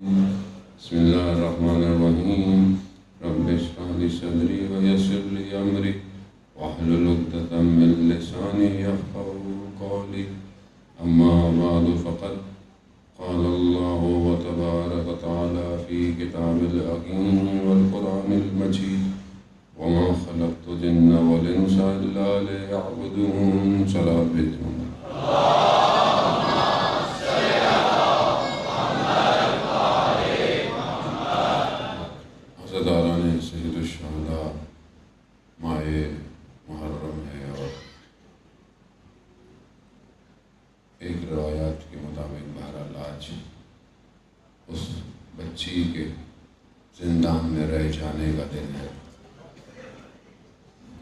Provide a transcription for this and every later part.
بسم اللہ الرحمن الرحیم رب اشرح لی صدری ویسر لی امری واحلل عقدۃ من لسانی یفقهوا قولی اما بعد فقد قال اللہ تبارک وتعالی فی کتاب الحکیم والقرآن المجید وما خلقت الجن والانس الا لیعبدون صلاۃ بتم عزاداران سید الشہداء ماہ محرم ہے اور ایک روایات کے مطابق بہرحال آج اس بچی کے زندان میں رہ جانے کا دن ہے۔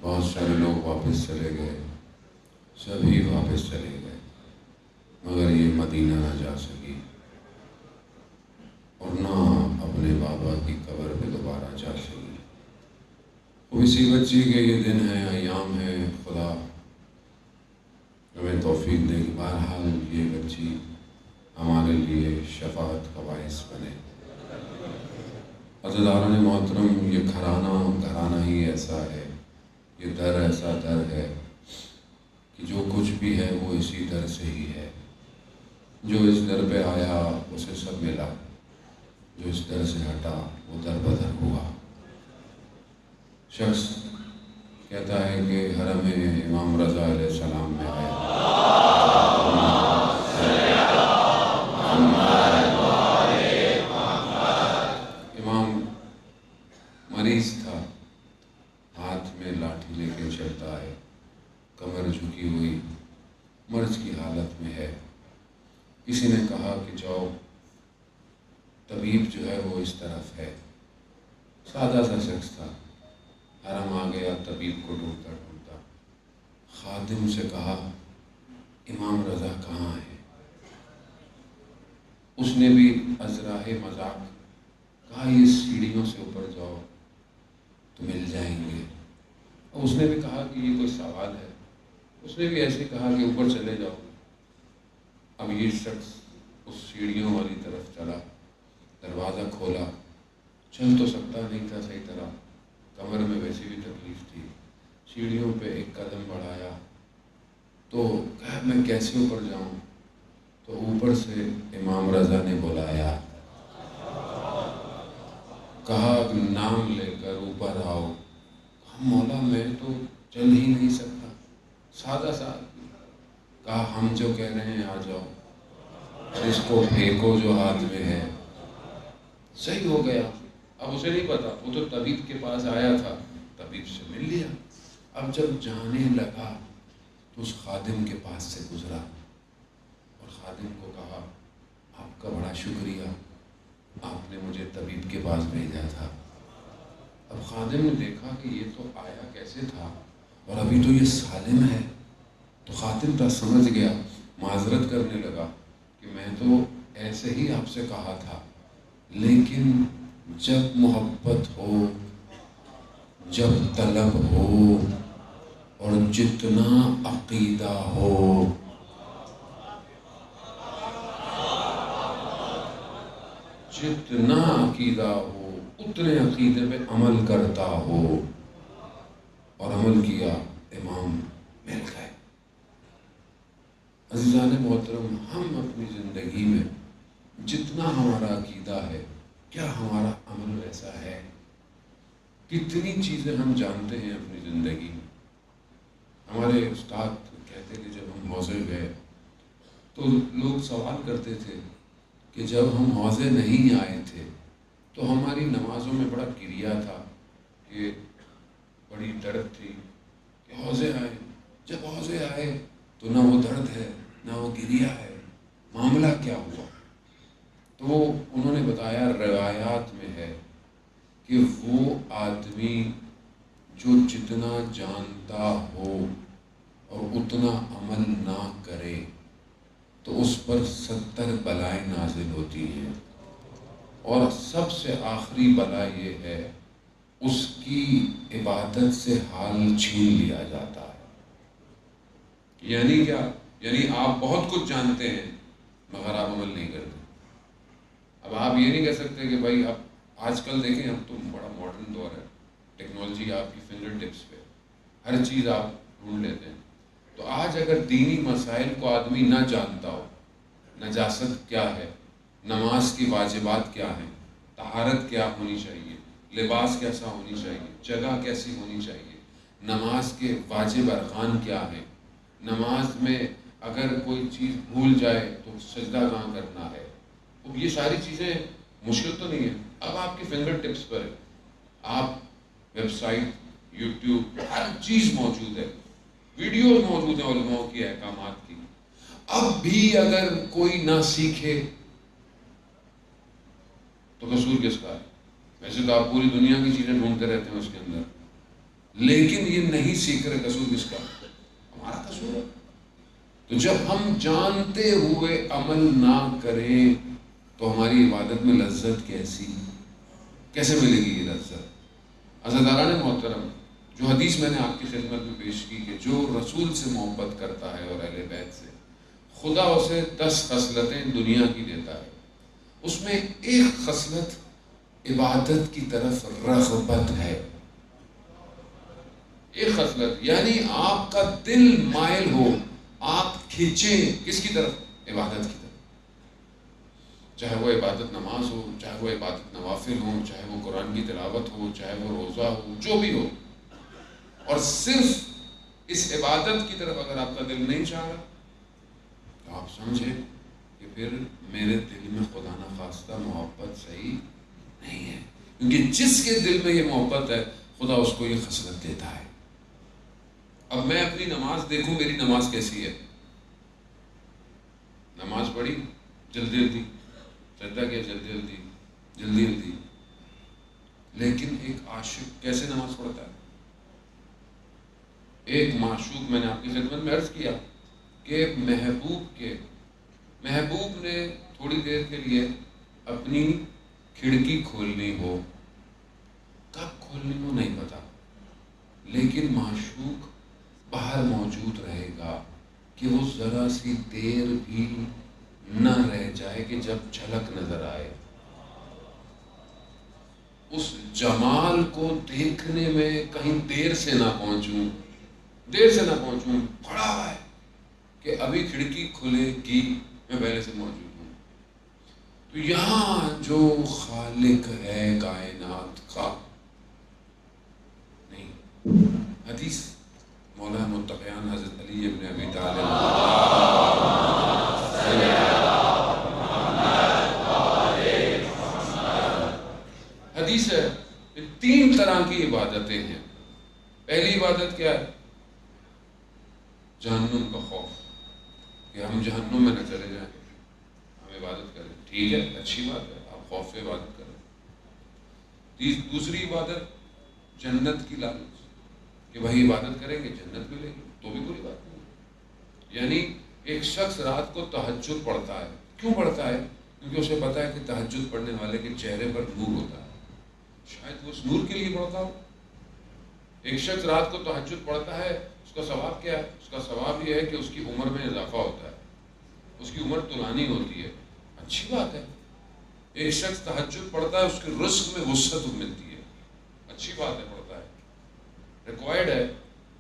بہت سارے لوگ واپس چلے گئے، سبھی واپس چلے گئے، مگر یہ مدینہ نہ جا سکی اور نہ اپنے بابا کی قبر پہ دوبارہ جا سکی۔ وہ اسی بچی کے یہ دن ہے، ایام ہے، خدا ہمیں توفیق دے کہ بہرحال یہ بچی ہمارے لیے شفاعت کا باعث بنے۔ عزاداران محترم، یہ گھرانہ ہی ایسا ہے، یہ در ایسا در ہے کہ جو کچھ بھی ہے وہ اسی در سے ہی ہے۔ جو اس در پہ آیا اسے سب ملا، جو اس در سے ہٹا وہ در بدر ہوا۔ شخص کہتا ہے کہ حرم امام رضا علیہ السلام میں آیا، امام مریض تھا، ہاتھ میں لاٹھی لے کے چلتا ہے، کمر جھکی ہوئی، مرض کی حالت میں ہے۔ کسی نے کہا کہ جاؤ، طبیب جو ہے وہ اس طرف ہے۔ سادہ سا شخص تھا، حرم آ گیا، طبیب کو ڈھونڈتا ڈھونڈتا خادم سے کہا امام رضا کہاں ہے؟ اس نے بھی ازراہ مذاق کہا یہ سیڑھیوں سے اوپر جاؤ تو مل جائیں گے۔ اور اس نے بھی کہا کہ یہ کوئی سوال ہے، اس نے بھی ایسے کہا کہ اوپر چلے جاؤ۔ اب یہ شخص اس سیڑھیوں والی طرف چلا، دروازہ کھولا، چل تو سکتا نہیں تھا صحیح طرح، کمر میں ویسی بھی تکلیف تھی، سیڑھیوں پہ ایک قدم بڑھایا تو کہا میں کیسے اوپر جاؤں؟ تو اوپر سے امام رضا نے بلایا، کہا نام لے کر اوپر آؤ۔ مولا میں تو چل ہی نہیں سکتا، سادہ سا کہا ہم جو کہہ رہے ہیں آ جاؤ، اس کو پھینکو جو ہاتھ میں ہے۔ صحیح ہو گیا۔ اب اسے نہیں پتا، وہ تو طبیب کے پاس آیا تھا، طبیب سے مل لیا۔ اب جب جانے لگا تو اس خادم کے پاس سے گزرا اور خادم کو کہا آپ کا بڑا شکریہ، آپ نے مجھے طبیب کے پاس بھیجا تھا۔ اب خادم نے دیکھا کہ یہ تو آیا کیسے تھا اور ابھی تو یہ سالم ہے، تو خادم تو سمجھ گیا، معذرت کرنے لگا کہ میں تو ایسے ہی آپ سے کہا تھا، لیکن جب محبت ہو، جب طلب ہو اور جتنا عقیدہ ہو، جتنا عقیدہ ہو اتنے عقیدے پہ عمل کرتا ہو، اور عمل کیا، امام مل گئے۔ عزیزان محترم، ہم اپنی زندگی میں جتنا ہمارا عقیدہ ہے، کیا ہمارا عمل ویسا ہے؟ کتنی چیزیں ہم جانتے ہیں اپنی زندگی میں۔ ہمارے استاد کہتے کہ جب ہم حوضے گئے تو لوگ سوال کرتے تھے کہ جب ہم حوضے نہیں آئے تھے تو ہماری نمازوں میں بڑا گریا تھا، کہ بڑی درد تھی کہ حوضے آئے، جب حوضے آئے تو نہ وہ درد ہے نہ وہ گریا ہے، معاملہ کیا ہوا؟ تو انہوں نے بتایا روایات میں ہے کہ وہ آدمی جو جتنا جانتا ہو اور اتنا عمل نہ کرے تو اس پر 70 بلائیں نازل ہوتی ہیں، اور سب سے آخری بلا یہ ہے اس کی عبادت سے حال چھین لیا جاتا ہے۔ یعنی کیا؟ یعنی آپ بہت کچھ جانتے ہیں مگر آپ عمل نہیں کرتے، اب آپ یہ نہیں کہہ سکتے کہ بھائی اب آج کل دیکھیں اب تو بڑا ماڈرن دور ہے، ٹیکنالوجی آپ کی فنگر ٹپس پہ، ہر چیز آپ ڈھونڈ لیتے ہیں. تو آج اگر دینی مسائل کو آدمی نہ جانتا ہو، نجاست کیا ہے، نماز کی واجبات کیا ہیں، طہارت کیا ہونی چاہیے، لباس کیسا ہونی چاہیے، جگہ کیسی ہونی چاہیے، نماز کے واجب ارکان کیا ہیں، نماز میں اگر کوئی چیز بھول جائے تو سجدہ کہاں کرنا ہے، اب یہ ساری چیزیں مشکل تو نہیں ہے، اب آپ کی فنگر ٹپس پر ہے. آپ ویب سائٹ، یوٹیوب، ہر چیز موجود ہے، ویڈیوز موجود ہیں علماء کی احکامات کی. اب بھی اگر کوئی نہ سیکھے تو قصور کس کا ہے؟ ویسے تو آپ پوری دنیا کی چیزیں ڈھونڈتے رہتے ہیں اس کے اندر، لیکن یہ نہیں سیکھ رہے، قصور کس کا؟ ہمارا قصور ہے. تو جب ہم جانتے ہوئے عمل نہ کریں تو ہماری عبادت میں لذت کیسے ملے گی یہ لذت؟ عزیزان محترم، جو حدیث میں نے آپ کی خدمت میں پیش کی کہ جو رسول سے محبت کرتا ہے اور اہل بیت سے، خدا اسے 10 خصلتیں دنیا کی دیتا ہے، اس میں ایک خصلت عبادت کی طرف رغبت ہے. ایک خصلت، یعنی آپ کا دل مائل ہو، آپ کھینچیں کس کی طرف؟ عبادت کی طرف. چاہے وہ عبادت نماز ہو، چاہے وہ عبادت نوافل ہو، چاہے وہ قرآن کی تلاوت ہو، چاہے وہ روزہ ہو، جو بھی ہو. اور صرف اس عبادت کی طرف اگر آپ کا دل نہیں چاہ رہا تو آپ سمجھیں کہ پھر میرے دل میں خدا نخواستہ محبت صحیح نہیں ہے، کیونکہ جس کے دل میں یہ محبت ہے خدا اس کو یہ خصلت دیتا ہے. اب میں اپنی نماز دیکھوں، میری نماز کیسی ہے؟ نماز پڑھی جلدی جلدی، سجدہ کیا جلدی جلدی، لیکن ایک عاشق کیسے نماز پڑھتا ہے؟ ایک معشوق، میں نے آپ کی خدمت میں عرض کیا کہ محبوب نے تھوڑی دیر کے لیے اپنی کھڑکی کھولنی ہو، کب کھولنی ہو نہیں پتا، لیکن معشوق باہر موجود رہے گا کہ وہ ذرا سی دیر بھی نہ رہ جائے کہ جب جھلک نظر آئے. اس جمال کو دیکھنے میں کہیں دیر سے نہ پہنچوں، پڑا ہے کہ ابھی کھڑکی کھلے گی، میں پہلے سے موجود ہوں. تو یہاں جو خالق ہے کائنات کا، نہیں، حدیث مولانا متقیان حضرت علی ابن ابی طالب، حدیث ہے 3 طرح کی عبادتیں ہیں. پہلی عبادت کیا ہے؟ جہنم کا خوف، کہ ہم جہنم میں نہ چلے جائیں، ہم عبادت کریں. ٹھیک ہے، اچھی بات ہے، آپ خوف سے عبادت کریں. دوسری عبادت جنت کی لالچ، کہ بھائی عبادت کریں گے جنت ملے گی، تو بھی کوئی بات نہیں. یعنی ایک شخص رات کو تہجد پڑھتا ہے، کیوں پڑھتا ہے؟ کیونکہ اسے پتا ہے کہ تہجد پڑھنے والے کے چہرے پر نور ہوتا ہے، شاید وہ اس نور کے لیے پڑھتا ہو. ایک شخص رات کو تہجد پڑھتا ہے، اس کا ثواب کیا ہے؟ اس کا ثواب یہ ہے کہ اس کی عمر میں اضافہ ہوتا ہے، اس کی عمر طولانی ہوتی ہے، اچھی بات ہے. ایک شخص تہجد پڑھتا ہے، اس کے رزق میں وسعت ملتی ہے، اچھی بات ہے، پڑھتا ہے، ریکوائرڈ ہے.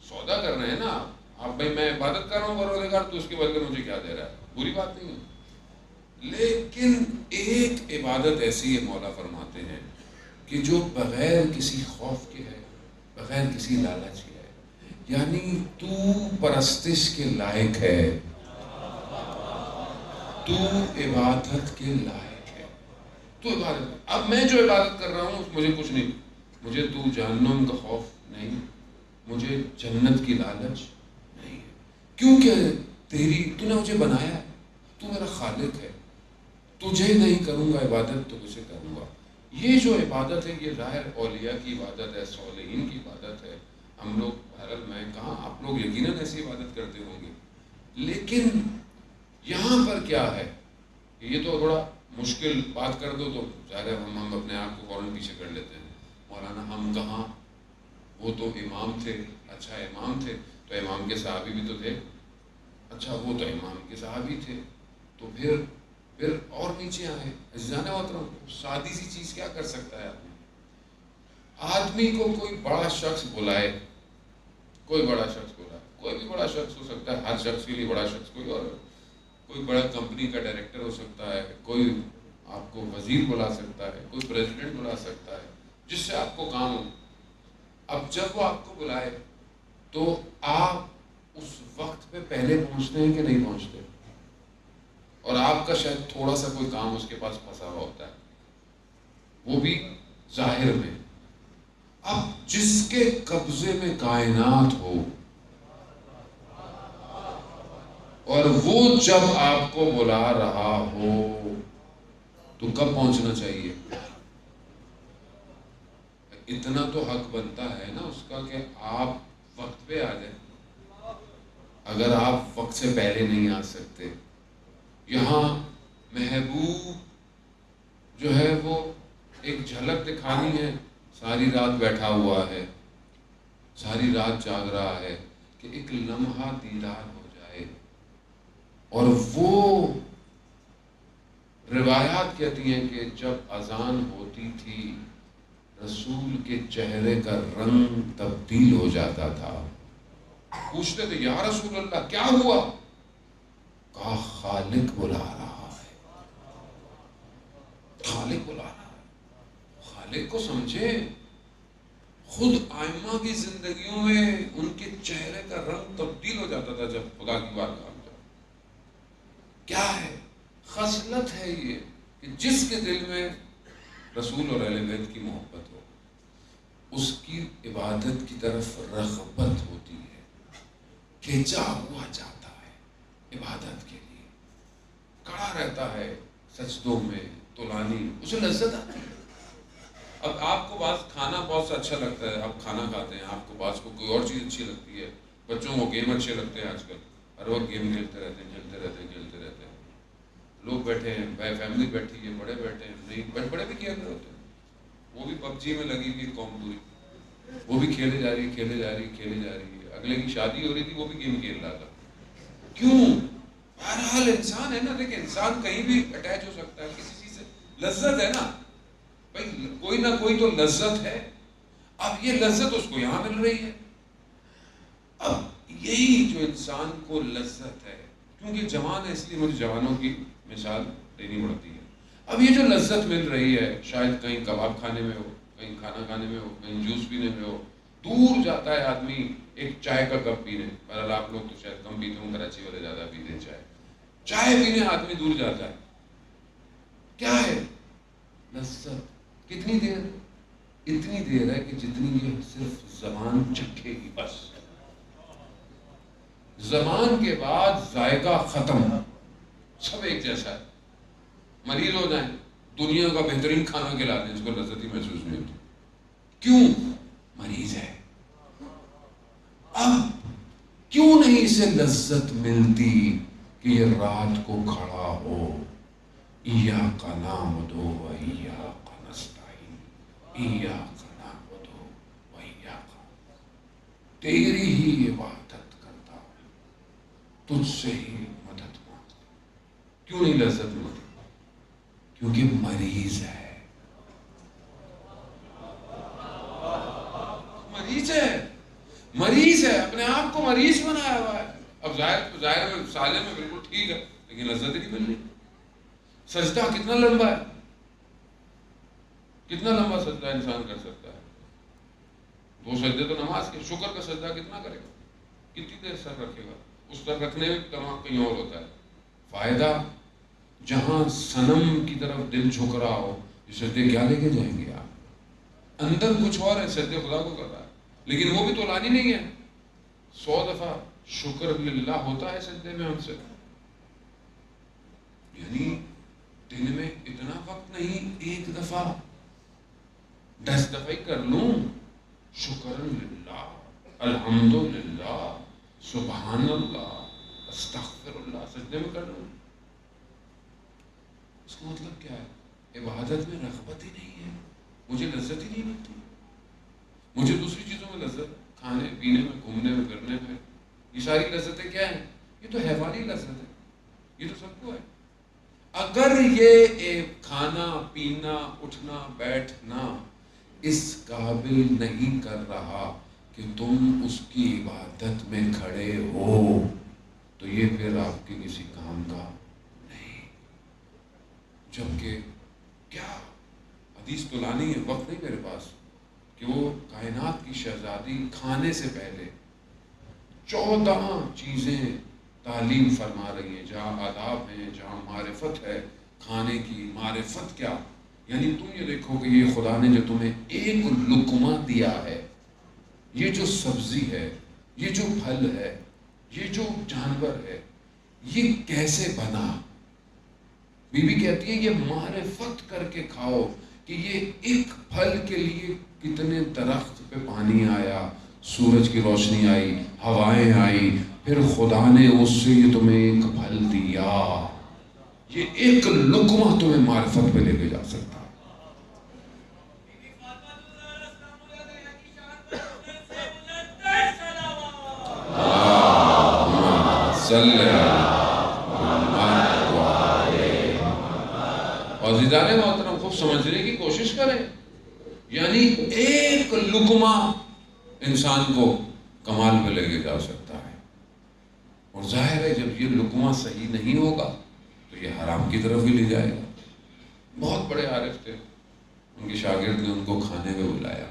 سودا کر رہے ہیں نا آپ، بھائی میں عبادت کر رہا ہوں پروردگار، تو اس کے بدلے مجھے کیا دے رہا ہے، بری بات نہیں ہے. لیکن ایک عبادت ایسی ہے، مولا فرماتے ہیں کہ جو بغیر کسی خوف کے ہے، بغیر کسی لالچ کے ہے. یعنی تو پرستش کے لائق ہے، تو عبادت کے لائق ہے، تو عبادت. اب میں جو عبادت کر رہا ہوں مجھے کچھ نہیں، مجھے تو جہنم کا خوف نہیں، مجھے جنت کی لالچ نہیں ہے، کیونکہ تو نے مجھے بنایا ہے، تو میرا خالق ہے، تجھے نہیں کروں گا عبادت تو کسے کروں گا. یہ جو عبادت ہے یہ ظاہر اولیاء کی عبادت ہے، صالحین کی عبادت ہے. ہم لوگ بہرحال میں کہاں، آپ لوگ یقیناً ایسی عبادت کرتے ہوں گے، لیکن یہاں پر کیا ہے؟ یہ تو تھوڑا مشکل بات کر دو تو ظاہر ہے ہم اپنے آپ کو فوراً پیچھے کر لیتے ہیں. مولانا ہم کہاں، وہ تو امام تھے. اچھا امام تھے تو امام کے صحابی بھی تو تھے. اچھا وہ تو امام کے صحابی تھے، تو پھر پھر اور نیچے آئے. جانے ہوتا ہوں سادی سی چیز کیا کر سکتا ہے آدمی کو کوئی بڑا شخص بلائے, کوئی بڑا شخص بلائے, کوئی بھی بڑا شخص ہو سکتا ہے, ہر شخص کے لیے بڑا شخص کوئی اور, کوئی بڑا کمپنی کا ڈائریکٹر ہو سکتا ہے, کوئی آپ کو وزیر بلا سکتا ہے, کوئی پریزیڈنٹ بلا سکتا ہے جس سے آپ کو کام ہو. اب جب وہ آپ کو بلائے تو آپ اس وقت پہ پہلے پہنچتے ہیں کہ نہیں پہنچتے؟ اور آپ کا شاید تھوڑا سا کوئی کام اس کے پاس پھنسا ہوا ہوتا ہے, وہ بھی ظاہر میں. اب جس کے قبضے میں کائنات ہو اور وہ جب آپ کو بلا رہا ہو تو کب پہنچنا چاہیے؟ اتنا تو حق بنتا ہے نا اس کا کہ آپ وقت پہ آ جائیں. اگر آپ وقت سے پہلے نہیں آ سکتے, یہاں محبوب جو ہے وہ ایک جھلک دکھانی ہے, ساری رات بیٹھا ہوا ہے, ساری رات جاگ رہا ہے کہ ایک لمحہ دیدار ہو جائے. اور وہ روایات کہتی ہیں کہ جب اذان ہوتی تھی رسول کے چہرے کا رنگ تبدیل ہو جاتا تھا. پوچھتے تھے یا رسول اللہ کیا ہوا؟ کہا خالق بلا رہا ہے, خالق بلا رہا ہے. خالق کو سمجھے. خود آئمہ کی زندگیوں میں ان کے چہرے کا رنگ تبدیل ہو جاتا تھا جب خدا کی بارگاہ میں جاتے. کیا ہے؟ خصلت ہے یہ کہ جس کے دل میں رسول اور اہل بیت کی محبت ہو اس کی عبادت کی طرف رغبت ہوتی ہے, کھینچا ہوا جاتا ہے عبادت کے لیے, کڑا رہتا ہے سجدوں میں, طولانی, اسے لذت آتی ہے. اب آپ کو بعض کھانا بہت سا اچھا لگتا ہے, آپ کھانا کھاتے ہیں, آپ کو بعض کو کوئی اور چیز اچھی لگتی ہے, بچوں کو گیم اچھے لگتے ہیں آج کل, ہر وقت گیم کھیلتے رہتے ہیں, کھیلتے رہتے ہیں, کھیلتے رہتے ہیں. لوگ بیٹھے ہیں, فیملی بیٹھی ہے, بڑے بیٹھے ہیں, نہیں بڑے بھی کھیل رہے ہوتے ہیں, وہ بھی پب جی میں لگی ہوئی قوم پوری, وہ بھی کھیلے جا رہی, کھیلے جا رہی, کھیلے جا رہی ہے. اگلے کی شادی ہو رہی تھی وہ بھی گیم کھیل رہا تھا. کیوں؟ بہرحال انسان ہے نا, دیکھیں انسان کہیں بھی اٹیچ ہو سکتا ہے کسی چیز سے. لذت ہے نا بھائی, کوئی نہ کوئی تو لذت ہے. اب یہ لذت اس کو یہاں مل رہی ہے. اب یہی جو انسان کو لذت ہے, کیونکہ جوان ہے اس لیے مجھے جوانوں کی مثال دینی پڑتی ہے. اب یہ جو لذت مل رہی ہے شاید کہیں کباب کھانے میں ہو, کہیں کھانا کھانے میں ہو, کہیں جوس پینے میں ہو. دور جاتا ہے آدمی ایک چائے کا کپ پینے, بہرحال آپ لوگ تو شاید کم پیتے ہوں, کراچی والے زیادہ پیتے ہیں چائے پینے آدمی دور جاتا ہے. کیا ہے؟ لذت. کتنی دیر؟ اتنی دیر ہے کہ جتنی یہ صرف زبان چکھے گی بس. زبان کے بعد ذائقہ ختم, سب ایک جیسا ہے. مریض ہو جائیں, دنیا کا بہترین کھانا کھلا دیں, اس کو لذت ہی محسوس نہیں ہوتی. کیوں؟ مریض ہے. اب کیوں نہیں اسے لذت ملتی کہ یہ رات کو کھڑا ہو, ایاک نعبد و ایاک نستعین, ایاک نعبد و ایاک, تیری ہی عبادت کرتا ہوں, تجھ سے ہی مدد مانگتا. کیوں نہیں لذت ملتی؟ کیونکہ مریض ہے. مریض ہے, مریض ہے, اپنے آپ کو مریض بنایا ہوا ہے. اب ظاہر میں سالے میں بالکل ٹھیک ہے لیکن لذت ہی نہیں مل رہی. سجدہ کتنا لمبا ہے, کتنا لمبا سجدہ انسان کر سکتا ہے؟ 2 سجدے تو نماز کے. شکر کا سجدہ کتنا کرے گا, کتنی دیر سر رکھے گا؟ اس سر رکھنے میں دماغ کہیں اور ہوتا ہے. فائدہ جہاں صنم کی طرف دل جھک رہا ہو, یہ سجدے کیا لے کے جائیں گے آپ؟ اندر کچھ اور ہے, سجدے خدا کو کر رہا ہے لیکن وہ بھی تو لانی نہیں ہے. 100 دفعہ شکر للہ ہوتا ہے سجدے میں ہم سے, یعنی دن میں اتنا وقت نہیں, 1 دفعہ 10 دفعہ ہی کر لوں. شکر للہ, الحمدللہ, سبحان اللہ, استغفر اللہ, سجدے میں کر لوں. اس کا مطلب کیا ہے؟ عبادت میں رغبت ہی نہیں ہے, مجھے لذت ہی نہیں ملتی. مجھے دوسری چیزوں میں لذت, کھانے پینے میں, گھومنے میں, پھرنے میں. یہ ساری لذتیں کیا ہیں؟ یہ تو حیوانی لذت ہے, یہ تو سب کو ہے. اگر یہ ایک کھانا پینا اٹھنا بیٹھنا اس قابل نہیں کر رہا کہ تم اس کی عبادت میں کھڑے ہو تو یہ پھر آپ کے کسی کام کا نہیں. جبکہ کیا حدیث تو لانی ہے، وقت نہیں میرے پاس، کہ وہ کائنات کی شہزادی کھانے سے پہلے 14 چیزیں تعلیم فرما رہی ہیں، جہاں آداب ہیں، جہاں معرفت ہے کھانے کی. معرفت کیا؟ یعنی تم یہ دیکھو کہ یہ خدا نے جو تمہیں ایک لقمہ دیا ہے، یہ جو سبزی ہے، یہ جو پھل ہے، یہ جو جانور ہے، یہ کیسے بنا؟ بی بی کہتی ہے یہ معرفت کر کے کھاؤ کہ یہ ایک پھل کے لیے کتنے درخت پہ پانی آیا، سورج کی روشنی آئی، ہوائیں آئی، پھر خدا نے اس سے یہ تمہیں ایک پھل دیا. یہ ایک لقمہ تمہیں معرفت پہ لے کے جا سکتا. اور عزیزان محترم خوب سمجھنے کی کوشش کریں، یعنی ایک لقمہ انسان کو کمال پہ لے کے جا سکتا ہے. اور ظاہر ہے جب یہ لقمہ صحیح نہیں ہوگا تو یہ حرام کی طرف بھی لے جائے گا. بہت بڑے عارف تھے، ان کے شاگرد نے ان کو کھانے پہ بلایا،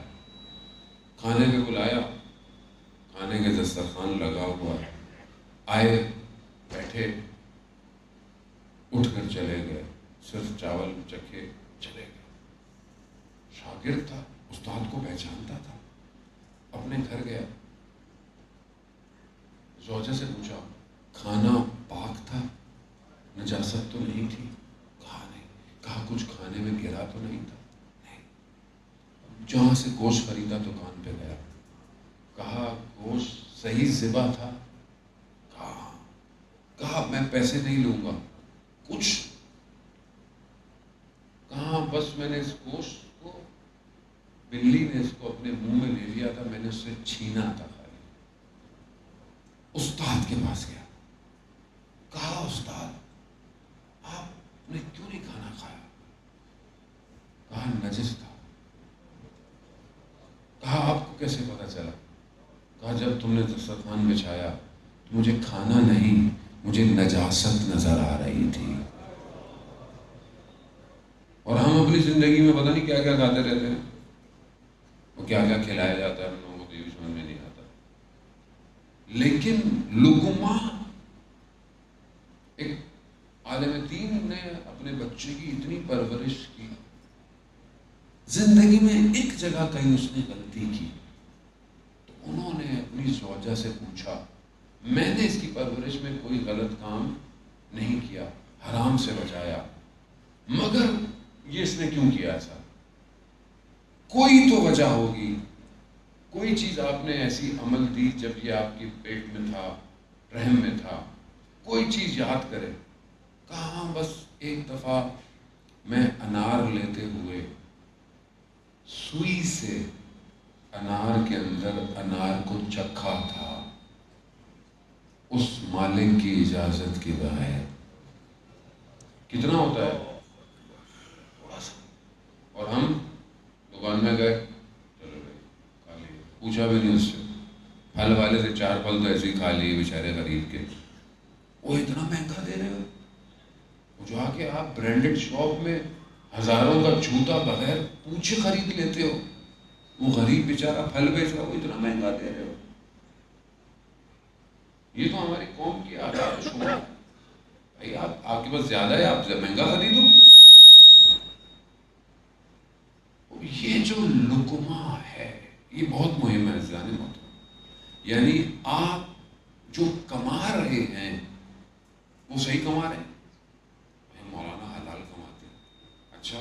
کھانے کے دسترخوان لگا ہوا ہے، آئے، بیٹھے، اٹھ کر چلے گئے، صرف چاول چکھے چلے گئے. شاگرد تھا، استاد کو پہچانتا تھا. اپنے گھر گیا، زوجہ سے پوچھا کھانا پاک تھا، نجاست تو نہیں تھی؟ کہا نہیں. کہا کچھ کھانے میں گرا تو نہیں تھا؟ نہیں. جہاں سے گوشت خریدا دکان پہ گیا، کہا گوشت صحیح ذبح تھا؟ کہا میں پیسے نہیں لوں گا. کچھ؟ کہا بس میں نے اس گوشت کو، بلی نے اس کو اپنے منہ میں لے لیا تھا، میں نے اس سے چھینا تھا خالی. استاد کے پاس گیا، کہا استاد آپ نے کیوں نہیں کھانا کھایا؟ کہا نجس تھا. کہا آپ کو کیسے پتا چلا؟ کہا جب تم نے دسترخوان بچھایا تو مجھے کھانا نہیں، مجھے نجاست نظر آ رہی تھی. اور ہم اپنی زندگی میں پتہ نہیں کیا کیا کھاتے رہتے ہیں، وہ کیا کیا کھلایا جاتا ہے ہم لوگوں کو یہ سمجھ میں نہیں آتا. لیکن لقمہ، ایک عالم دین نے اپنے بچے کی اتنی پرورش کی، زندگی میں ایک جگہ کہیں اس نے غلطی کی تو انہوں نے اپنی زوجہ سے پوچھا، میں نے اس کی پرورش میں کوئی غلط کام نہیں کیا، حرام سے بچایا، مگر یہ اس نے کیوں کیا ایسا؟ کوئی تو وجہ ہوگی، کوئی چیز آپ نے ایسی عمل دی جب یہ آپ کی پیٹ میں تھا، رحم میں تھا، کوئی چیز یاد کرے. کہاں بس ایک دفعہ میں انار لیتے ہوئے سوئی سے انار کے اندر انار کو چکھا تھا، اس مالک کی اجازت کے بغیر. کتنا ہوتا ہے؟ اور ہم دکان میں گئے، چلو بھائی کھا لیے، پوچھا بھی نہیں اس سے. پھل والے سے 4 پھل تو ایسے ہی کھا لیے بیچارے غریب کے. وہ اتنا مہنگا دے رہے ہو، وہ جو آ کے آپ برانڈڈ شاپ میں ہزاروں کا جوتا بغیر پوچھے خرید لیتے ہو، وہ غریب بیچارہ پھل بیچ رہا، وہ اتنا مہنگا دے رہے ہو. یہ تو ہماری قوم کی آداب و شمار ہے. بھائی آپ کے پاس زیادہ ہے، آپ مہنگا خریدو. یہ جو لقمہ ہے یہ بہت مہم ہے عزیزان محترم. یعنی آپ جو کما رہے ہیں وہ صحیح کما رہے ہیں. مولانا حلال کماتے ہیں، اچھا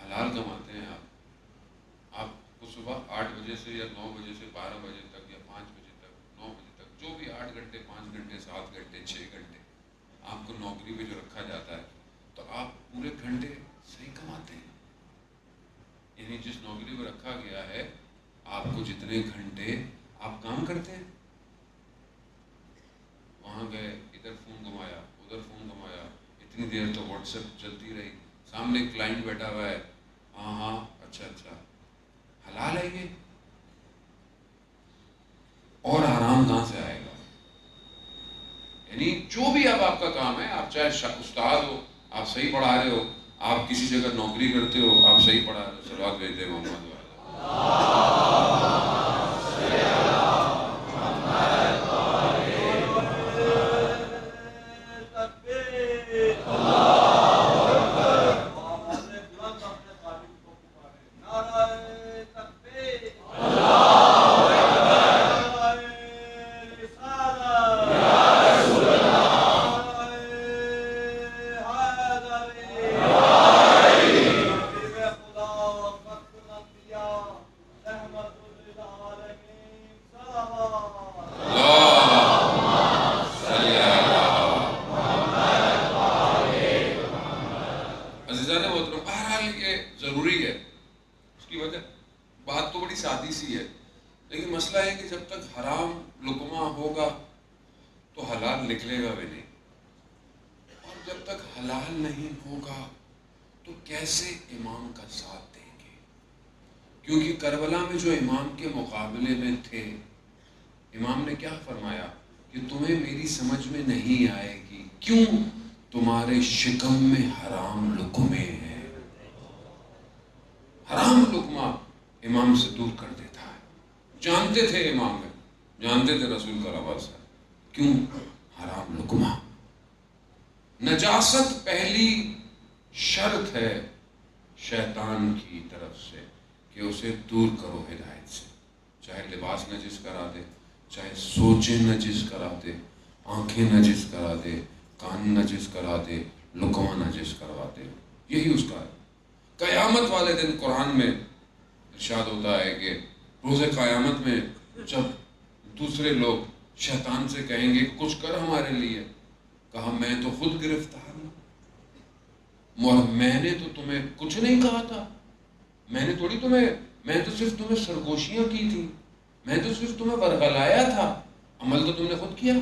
حلال کماتے ہیں. آپ کو صبح 8 بجے سے یا 9 بجے سے 12 بجے تک یا 5 بجے تک 9 بجے تک، جو بھی 8 گھنٹے 5 گھنٹے 7 گھنٹے 6 گھنٹے آپ کو نوکری پہ جو رکھا جاتا ہے تو آپ پورے گھنٹے صحیح کماتے ہیں. یعنی جس نوکری پہ رکھا گیا ہے آپ کو جتنے گھنٹے آپ کام کرتے ہیں، وہاں گئے، ادھر فون گھمایا، ادھر فون گھمایا، اتنی دیر تو واٹس ایپ چلتی رہی، سامنے کلائنٹ بیٹھا ہوا ہے، ہاں ہاں اچھا اچھا، حلال ہے یہ؟ اور حرام کہاں سے آئے گا؟ یعنی جو بھی اب آپ کا کام ہے، آپ چاہے استاد ہو، آپ صحیح پڑھا رہے ہو، آپ کسی جگہ نوکری کرتے ہو، آپ صحیح پڑھا رہے ہو، صلوات بھیجتے محمد والا ضروری ہے. اس کی وجہ بات تو بڑی سادی سی ہے، لیکن مسئلہ ہے کہ جب تک حرام لقمہ ہوگا تو حلال نکلے گا بھی نہیں، اور جب تک حلال نہیں ہوگا تو کیسے امام کا ساتھ دیں گے؟ کیونکہ کربلا میں جو امام کے مقابلے میں تھے، امام نے کیا فرمایا کہ تمہیں میری سمجھ میں نہیں آئے گی، کیوں؟ تمہارے شکم میں حرام لقمے ہیں. حرام لقمہ امام سے دور کر دیتا ہے. جانتے تھے امام میں، جانتے تھے رسول کا لفظ ہے، کیوں؟ حرام لقمہ. نجاست پہلی شرط ہے شیطان کی طرف سے کہ اسے دور کرو ہدایت سے، چاہے لباس نجس کرا دے، چاہے سوچیں نجس کرا دے، آنکھیں نجس کرا دے، کان نجس کرا دے، لقمہ نجس کروا دے. یہی اس کا ہے. قیامت والے دن قرآن میں ارشاد ہوتا ہے کہ روز قیامت میں جب دوسرے لوگ شیطان سے کہیں گے کچھ کر ہمارے لیے، کہا میں تو خود گرفتار ہوں، اور میں نے تو تمہیں کچھ نہیں کہا تھا، میں تو صرف تمہیں سرگوشیاں کی تھی، میں تو صرف تمہیں ورغلایا تھا، عمل تو تم نے خود کیا.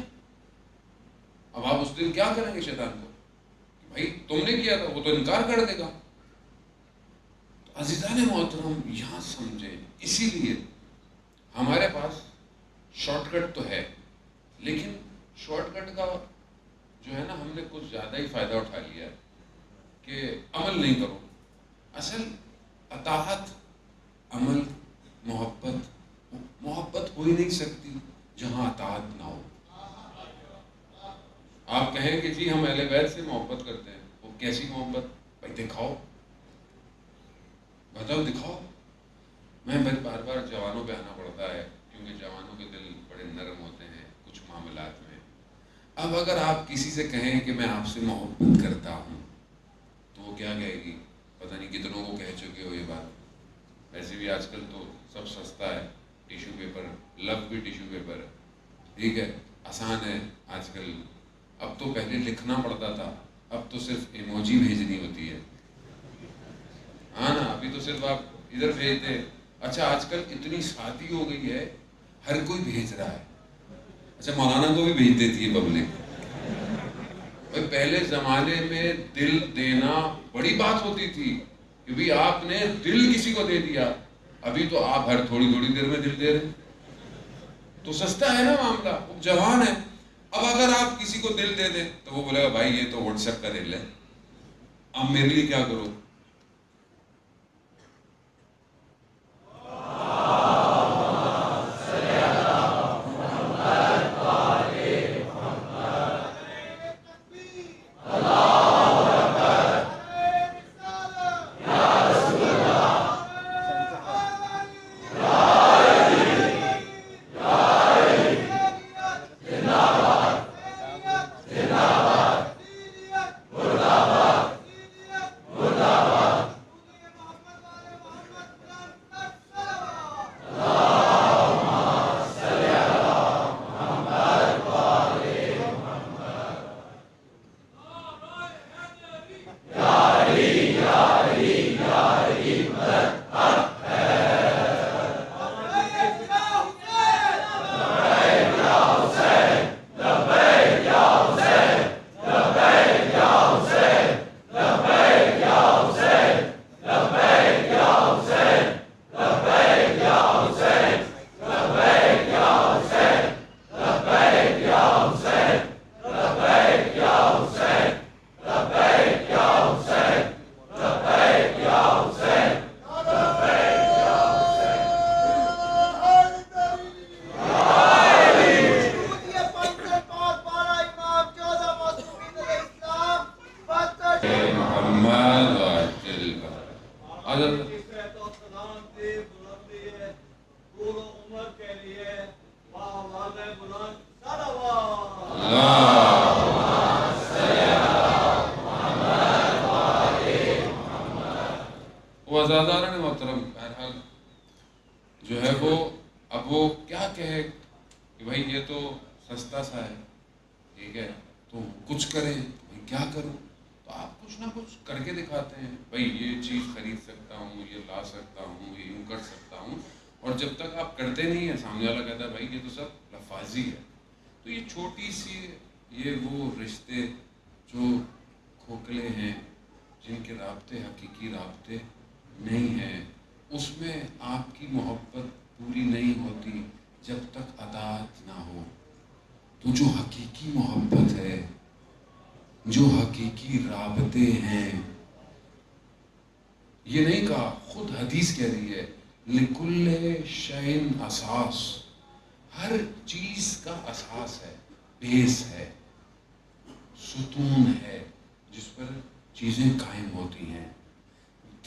اب آپ اس دن کیا کریں گے شیطان کو؟ بھائی تم نے کیا تھا، وہ تو انکار کر دے گا. عزیزان محترم یہاں سمجھیں، اسی لیے ہمارے پاس شارٹ کٹ تو ہے، لیکن شارٹ کٹ کا جو ہے نا، ہم نے کچھ زیادہ ہی فائدہ اٹھا لیا ہے کہ عمل نہیں کرو. اصل اطاعت، عمل، محبت ہو ہی نہیں سکتی جہاں اطاعت نہ ہو. آپ کہیں کہ جی ہم اہل بیت سے محبت کرتے ہیں، وہ کیسی محبت؟ بھائی دکھاؤ، بتاؤ دکھاؤ. میں بار بار جوانوں پہ آنا پڑتا ہے کیونکہ جوانوں کے دل بڑے نرم ہوتے ہیں کچھ معاملات میں. اب اگر آپ کسی سے کہیں کہ میں آپ سے محبت کرتا ہوں تو وہ کیا کہے گی؟ پتہ نہیں کتنوں کو کہہ چکے ہو یہ بات. ویسے بھی آج کل تو سب سستا ہے، ٹیشو پیپر، لفظ بھی ٹیشو پیپر ہے، ٹھیک ہے، آسان ہے آج کل. اب تو پہلے لکھنا پڑتا تھا، اب تو صرف ایموجی بھیجنی ہوتی ہے. ہاں نا، ابھی تو صرف آپ ادھر بھیج دیں. اچھا آج کل اتنی سادی ہو گئی ہے، ہر کوئی بھیج رہا ہے. اچھا مولانا کو بھی بھیج دیتی ہے پبلک. پہلے زمانے میں دل دینا بڑی بات ہوتی تھی کہ بھی آپ نے دل کسی کو دے دیا. ابھی تو آپ ہر تھوڑی تھوڑی دیر میں دل دے رہے. تو سستا ہے نا معاملہ، جوان ہے. اب اگر آپ کسی کو دل دے دیں تو وہ بولے گا بھائی یہ تو واٹس ایپ کا دل ہے، اب میرے لیے کیا کرو. تو آزادارن محترم بہرحال جو ہے وہ اب وہ کیا کہے کہ بھائی یہ تو سستا سا ہے، ٹھیک ہے، تو کچھ کریں، بھائی کیا کروں؟ تو آپ کچھ نہ کچھ کر کے دکھاتے ہیں، بھائی یہ چیز خرید سکتا ہوں، یہ لا سکتا ہوں، یہ یوں کر سکتا ہوں، اور جب تک آپ کرتے نہیں ہیں سامنے والا کہتا ہے بھائی یہ تو سب لفاظی ہے۔ تو یہ چھوٹی سی یہ وہ رشتے جو کھوکھلے ہیں، جن کے رابطے حقیقی رابطے نہیں ہیں، اس میں آپ کی محبت پوری نہیں ہوتی جب تک اطاعت نہ ہو۔ تو جو حقیقی محبت ہے، جو حقیقی رابطے ہیں، یہ نہیں کہا، خود حدیث کہہ رہی ہے لِكُلِّ شَيْءٍ اساس، ہر چیز کا اساس ہے، بیس ہے، ستون ہے جس پر چیزیں قائم ہوتی ہیں۔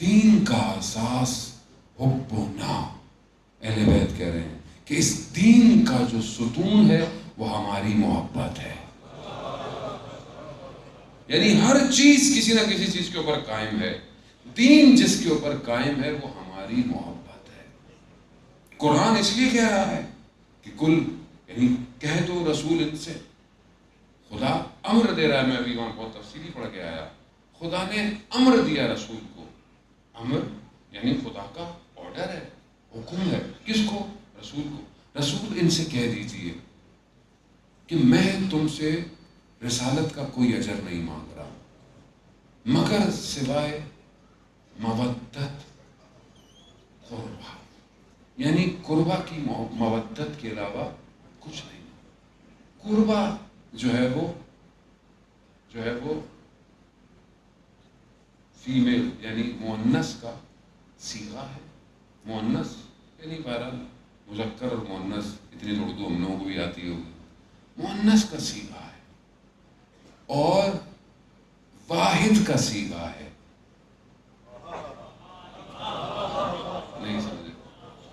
دین کا اساس حبنا، اہل بیت کہہ رہے ہیں کہ اس دین کا جو ستون ہے وہ ہماری محبت ہے۔ یعنی ہر چیز کسی نہ کسی چیز کے اوپر قائم ہے، دین جس کے اوپر قائم ہے وہ ہماری محبت ہے۔ قرآن اس لیے کہہ رہا ہے کہ کل، یعنی کہہ دو رسول ان سے، خدا امر دے رہا ہے، میں ابھی وہاں بہت تفصیلی پڑھ کے آیا، خدا نے امر دیا رسول کو، امر یعنی خدا کا آرڈر ہے، حکم ہے، کس کو؟ رسول کو، رسول ان سے کہہ دیجئے کہ میں تم سے رسالت کا کوئی اجر نہیں مانگ رہا مگر سوائے مودت قربہ، یعنی قربہ کی مودت کے علاوہ کچھ نہیں۔ قربہ جو ہے وہ فیمیل یعنی مؤنث کا صیغہ ہے، مؤنث یعنی بہرحال مذکر اور مؤنث، اتنی تو اردو ہم لوگوں کو بھی آتی ہوگی، مؤنث کا صیغہ ہے اور واحد کا صیغہ ہے۔ نہیں سمجھے؟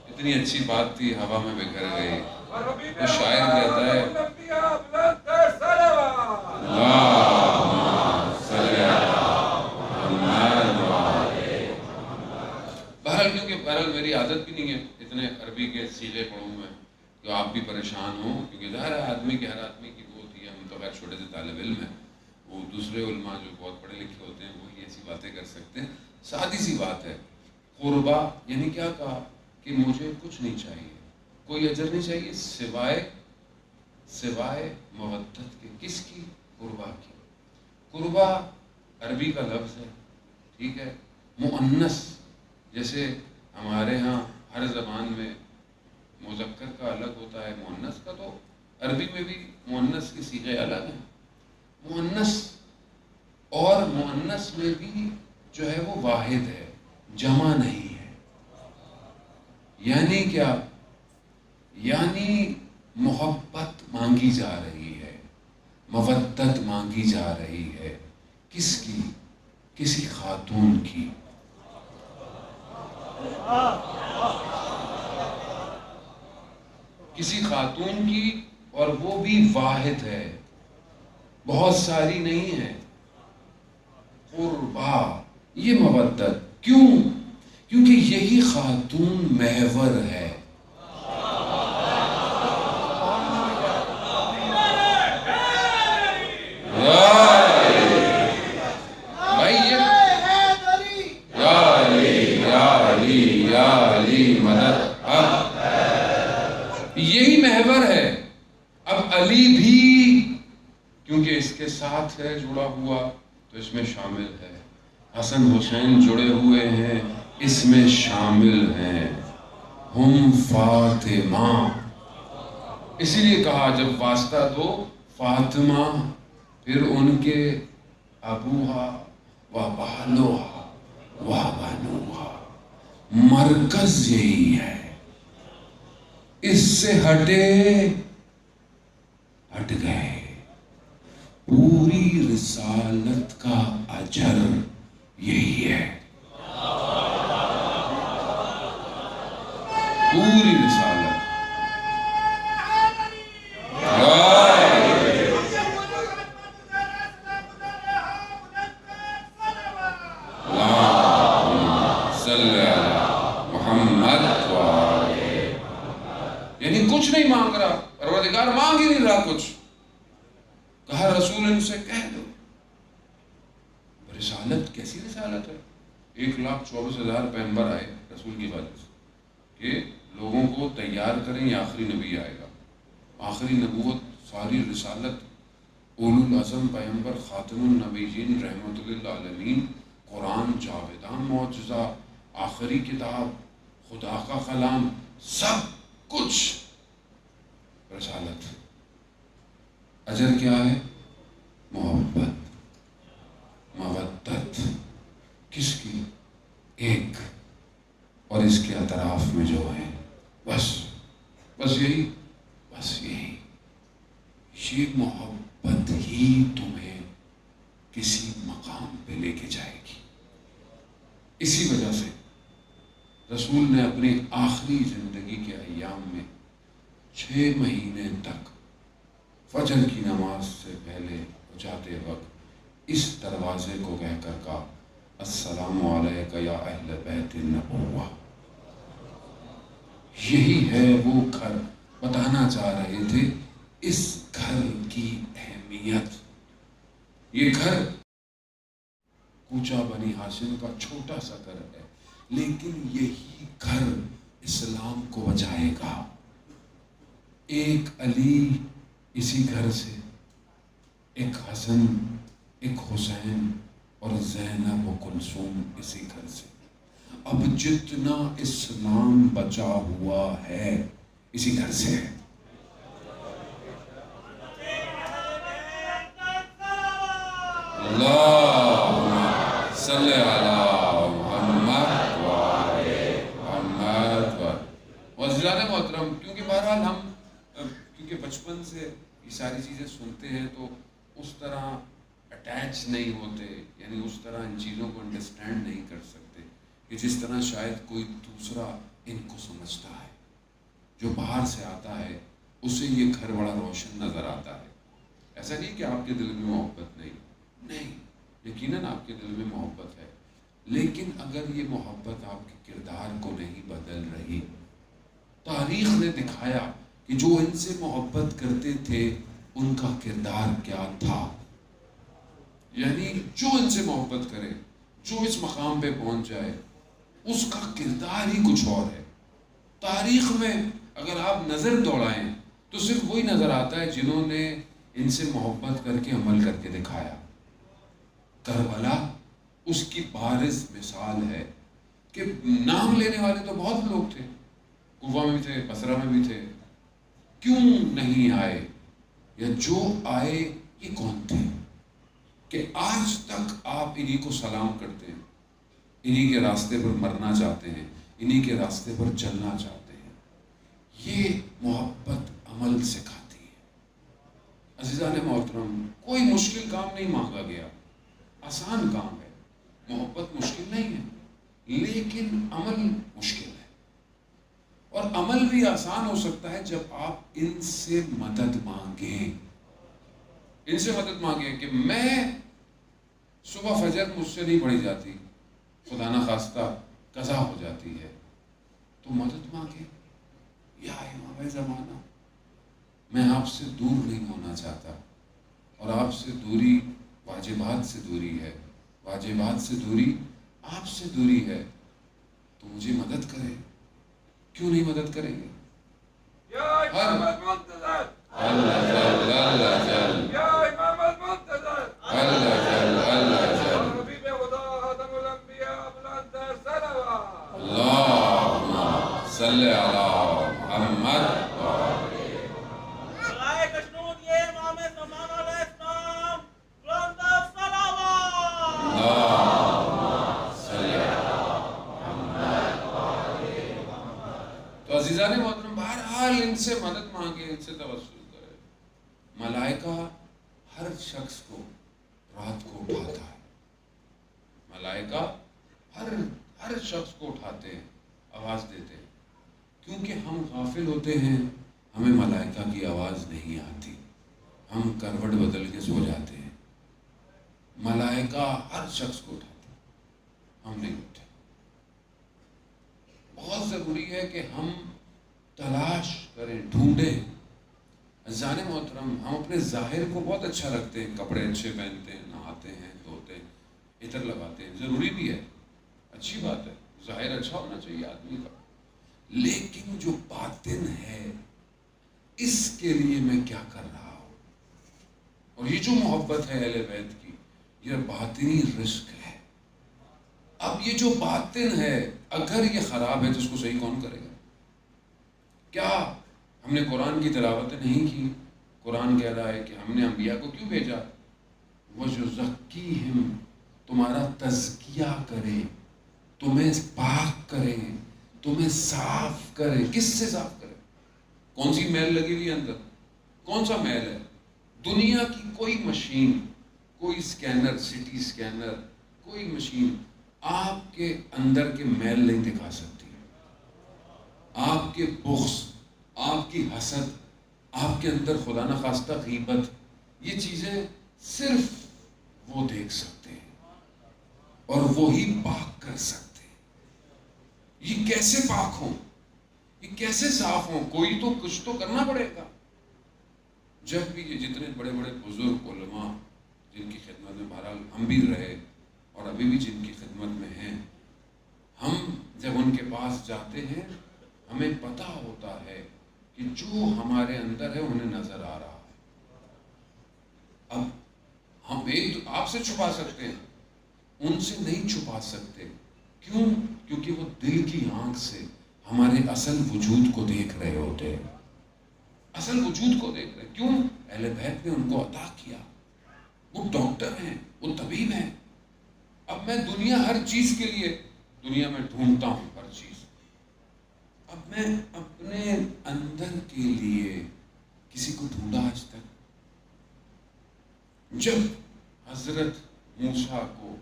اتنی اچھی بات تھی ہوا میں بکھر گئی۔ وہ شاعر کہتا ہے بہرحال میری عادت بھی نہیں ہے اتنے عربی کے صیغے پڑھوں میں کہ آپ بھی پریشان ہوں، کیونکہ ظاہر ہے ہر آدمی کی وہ ہوتی ہے، ہم تو خیر چھوٹے سے طالب علم ہیں، وہ دوسرے علماء جو بہت پڑھے لکھے ہوتے ہیں وہی ایسی باتیں کر سکتے ہیں۔ سادی سی بات ہے، قربہ یعنی کیا کہا کہ مجھے کچھ نہیں چاہیے، کوئی اجر نہیں چاہیے سوائے مودت کے، کس کی؟ قربہ کی۔ قربہ عربی کا لفظ ہے، ٹھیک ہے، مؤنث، جیسے ہمارے ہاں ہر زبان میں مذکر کا الگ ہوتا ہے مؤنث کا، تو عربی میں بھی مؤنث کی صیغے الگ ہیں۔ مؤنث اور مؤنث میں بھی جو ہے وہ واحد ہے، جمع نہیں ہے۔ یعنی کیا؟ یعنی محبت مانگی جا رہی ہے، مودت مانگی جا رہی ہے، کس کی؟ کسی خاتون کی۔ کسی خاتون کی، اور وہ بھی واحد ہے، بہت ساری نہیں ہے۔ قربہ یہ مودت، کیوں؟ کیونکہ یہی خاتون محور ہے۔ بھائی یا علی مدد، یہی محور ہے۔ اب علی بھی کیونکہ اس کے ساتھ ہے جڑا ہوا تو اس میں شامل ہے، حسن حسین جڑے ہوئے ہیں اس میں شامل ہیں، ہم فاطمہ، اسی لیے کہا جب واسطہ دو فاطمہ، پھر ان کے ابوہا و بالوہا و بنوہا، مرکز یہی ہے۔ اس سے ہٹے ہٹ گئے، پوری رسالت کا اجر یہی ہے، پوری رسالت۔ صلی کچھ نہیں مانگ رہا، پروردگار مانگ ہی نہیں رہا کچھ. کہا رسول ان سے کہہ دو. رسالت کیسی رسالت ہے؟ 1,24,000 پیغمبر آئے رسول کی وجہ سے کہ لوگوں کو تیار کریں، یہ آخری نبی آئے گا. آخری نبوت، ساری رسالت، اولو العزم پیغمبر، خاتم النبیین، رحمت للعالمین، قرآن، جاویدان معجزہ، آخری کتاب، خدا کا کلام، سب کچھ رسالت. اجر کیا ہے؟ محبت، مودت. کس کی؟ ایک، اور اس کے اطراف میں جو ہے بس یہی، یہ محبت ہی تمہیں کسی مقام پہ لے کے جائے گی. اسی وجہ سے رسول نے اپنی آخری زندگی کے ایام میں 6 مہینے تک فجر کی نماز سے پہلے جاتے وقت اس دروازے کو کہہ کر کہا السلام علیکہ یا اہل بیت النبوہ. یہی ہے وہ گھر. بتانا چاہ رہے تھے اس گھر کی اہمیت. یہ گھر کوچہ بنی ہاشم کا چھوٹا سا گھر ہے، لیکن یہی گھر اسلام کو بچائے گا. ایک علی اسی گھر سے، ایک حسن، ایک حسین اور زینب و کلثوم اسی گھر سے. اب جتنا اسلام بچا ہوا ہے اسی گھر سے ہے. اللہم صلی علی محمد وآل محمد. وزیران محترم، کیونکہ بہرحال ہم کیونکہ بچپن سے یہ ساری چیزیں سنتے ہیں تو اس طرح اٹیچ نہیں ہوتے، یعنی اس طرح ان چیزوں کو انڈرسٹینڈ نہیں کر سکتے کہ جس طرح شاید کوئی دوسرا ان کو سمجھتا ہے. جو باہر سے آتا ہے اسے یہ گھر بڑا روشن نظر آتا ہے. ایسا نہیں کہ آپ کے دل میں محبت نہیں، یقیناً آپ کے دل میں محبت ہے، لیکن اگر یہ محبت آپ کے کردار کو نہیں بدل رہی. تاریخ نے دکھایا کہ جو ان سے محبت کرتے تھے ان کا کردار کیا تھا. یعنی جو ان سے محبت کرے، جو اس مقام پہ پہنچ جائے، اس کا کردار ہی کچھ اور ہے. تاریخ میں اگر آپ نظر دوڑائیں تو صرف وہی نظر آتا ہے جنہوں نے ان سے محبت کر کے عمل کر کے دکھایا. کربلا اس کی بارز مثال ہے کہ نام لینے والے تو بہت لوگ تھے، کوفہ میں بھی تھے، بصرہ میں بھی تھے. کیوں نہیں آئے، یا جو آئے یہ کون تھے کہ آج تک آپ انہی کو سلام کرتے ہیں، انہی کے راستے پر مرنا چاہتے ہیں، انہی کے راستے پر چلنا چاہتے ہیں. یہ محبت عمل سکھاتی ہے. عزیزان محترم، کوئی مشکل کام نہیں مانگا گیا، آسان کام ہے. محبت مشکل نہیں ہے، لیکن عمل مشکل ہے. اور عمل بھی آسان ہو سکتا ہے جب آپ ان سے مدد مانگیں. ان سے مدد مانگیں کہ میں صبح فجر مجھ سے نہیں پڑھی جاتی، خدا نہ خواستہ قضا ہو جاتی ہے، تو مدد مانگیں. یا امام زمانہ، میں آپ سے دور نہیں ہونا چاہتا، اور آپ سے دوری واجبات سے دوری ہے، واجبات سے دوری آپ سے دوری ہے، تو مجھے مدد کریں. کیوں نہیں مدد کریں گے؟ یا امام المنتظر اللہ جل اللہ جل، یا امام المنتظر اللہ جل اللہ جل، حبیب خدا خاتم الانبیاء بلند صلوات اللہم صلی علی محمد. عزیزان محترم، بہرحال ان سے مدد مانگے، ان سے توسل کرے. ملائکہ ہر شخص کو رات کو اٹھاتا ہے. ملائکہ ہر شخص کو اٹھاتے ہیں، آواز دیتے ہیں. کیونکہ ہم غافل ہوتے ہیں، ہمیں ملائکہ کی آواز نہیں آتی، ہم کروٹ بدل کے سو جاتے ہیں. ملائکہ ہر شخص کو اٹھاتے ہیں، ہم نہیں اٹھتے. بہت ضروری ہے کہ ہم تلاش کریں، ڈھونڈیں۔ عزیزان محترم، ہم اپنے ظاہر کو بہت اچھا رکھتے ہیں، کپڑے اچھے پہنتے ہیں، نہاتے ہیں، دھوتے ہیں، عطر لگاتے ہیں، ضروری بھی ہے، اچھی بات ہے، ظاہر اچھا ہونا چاہیے آدمی کا، لیکن جو باطن ہے اس کے لیے میں کیا کر رہا ہوں؟ اور یہ جو محبت ہے اہل بیت کی، یہ باطنی رزق ہے۔ اب یہ جو باطن ہے اگر یہ خراب ہے تو اس کو صحیح کون کرے گا؟ کیا ہم نے قرآن کی تلاوت نہیں کی؟ قرآن کہہ رہا ہے کہ ہم نے انبیاء کو کیوں بھیجا؟ وَيُزَكِّيهِمْ، تمہارا تزکیہ کرے، تمہیں پاک کرے، تمہیں صاف کرے۔ کس سے صاف کرے؟ کون سی میل لگی ہوئی ہے اندر؟ کون سا میل ہے؟ دنیا کی کوئی مشین، کوئی سکینر، سٹی سکینر، کوئی مشین آپ کے اندر کے میل نہیں دکھا سکتی۔ آپ کے بغض، آپ کی حسد، آپ کے اندر خدا نخواستہ غیبت، یہ چیزیں صرف وہ دیکھ سکتے ہیں اور وہی پاک کر سکتے ہیں۔ یہ کیسے پاک ہوں؟ یہ کیسے صاف ہوں؟ کوئی تو کچھ تو کرنا پڑے گا۔ جب بھی یہ جتنے بڑے بڑے بزرگ علماء جن کی خدمت میں بہرحال ہم بھی رہے اور ابھی بھی جن کی خدمت میں ہیں، ہم جب ان کے پاس جاتے ہیں ہمیں پتہ ہوتا ہے کہ جو ہمارے اندر ہے انہیں نظر آ رہا ہے۔ اب ہم ایک آپ سے چھپا سکتے ہیں، ان سے نہیں چھپا سکتے۔ کیوں؟ کیونکہ وہ دل کی آنکھ سے ہمارے اصل وجود کو دیکھ رہے ہوتے ہیں، اصل وجود کو دیکھ رہے ہیں۔ کیوں؟ اہل بیت نے ان کو عطا کیا۔ وہ ڈاکٹر ہیں، وہ طبیب ہیں۔ اب میں دنیا ہر چیز کے لیے دنیا میں ڈھونڈتا ہوں ہر چیز، اب میں اپنے اندر کے لیے کسی کو ڈھونڈا آج تک؟ جب حضرت موسیٰ کو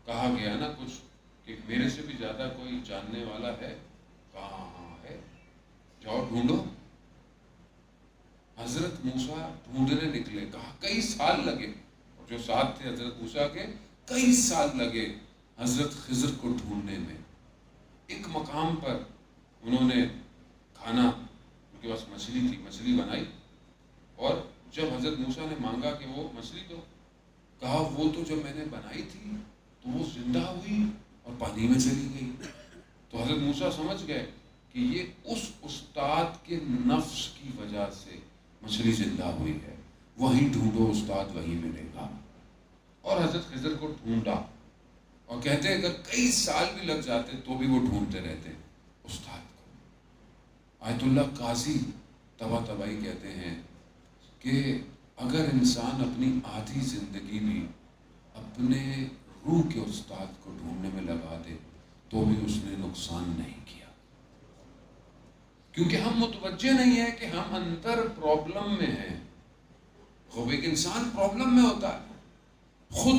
کہا گیا نا کچھ کہ میرے سے بھی زیادہ کوئی جاننے والا ہے، کہاں ہے، جاؤ ڈھونڈو۔ حضرت موسیٰ ڈھونڈنے نکلے، کہا کئی سال لگے، اور جو ساتھ تھے حضرت موسیٰ کے کئی سال لگے حضرت خضر کو ڈھونڈنے میں۔ ایک مقام پر انہوں نے کھانا، ان کے پاس مچھلی تھی، مچھلی بنائی، اور جب حضرت موسیٰ نے مانگا کہ وہ مچھلی دو، کہا وہ تو جب میں نے بنائی تھی تو وہ زندہ ہوئی اور پانی میں چلی گئی۔ تو حضرت موسیٰ سمجھ گئے کہ یہ اس استاد کے نفس کی وجہ سے مچھلی زندہ ہوئی ہے، وہیں ڈھونڈو استاد وہیں ملے گا۔ اور حضرت خضر کو ڈھونڈا، اور کہتے ہیں اگر کئی سال بھی لگ جاتے تو بھی وہ ڈھونڈتے رہتے استاد کو۔ آیت اللہ قاضی طباطبائی کہتے ہیں کہ اگر انسان اپنی آدھی زندگی بھی اپنے روح کے استاد کو ڈھونڈنے میں لگا دے تو بھی اس نے نقصان نہیں کیا، کیونکہ ہم متوجہ نہیں ہیں کہ ہم اندر پرابلم میں ہیں۔ خوب ایک انسان پرابلم میں ہوتا ہے۔ خود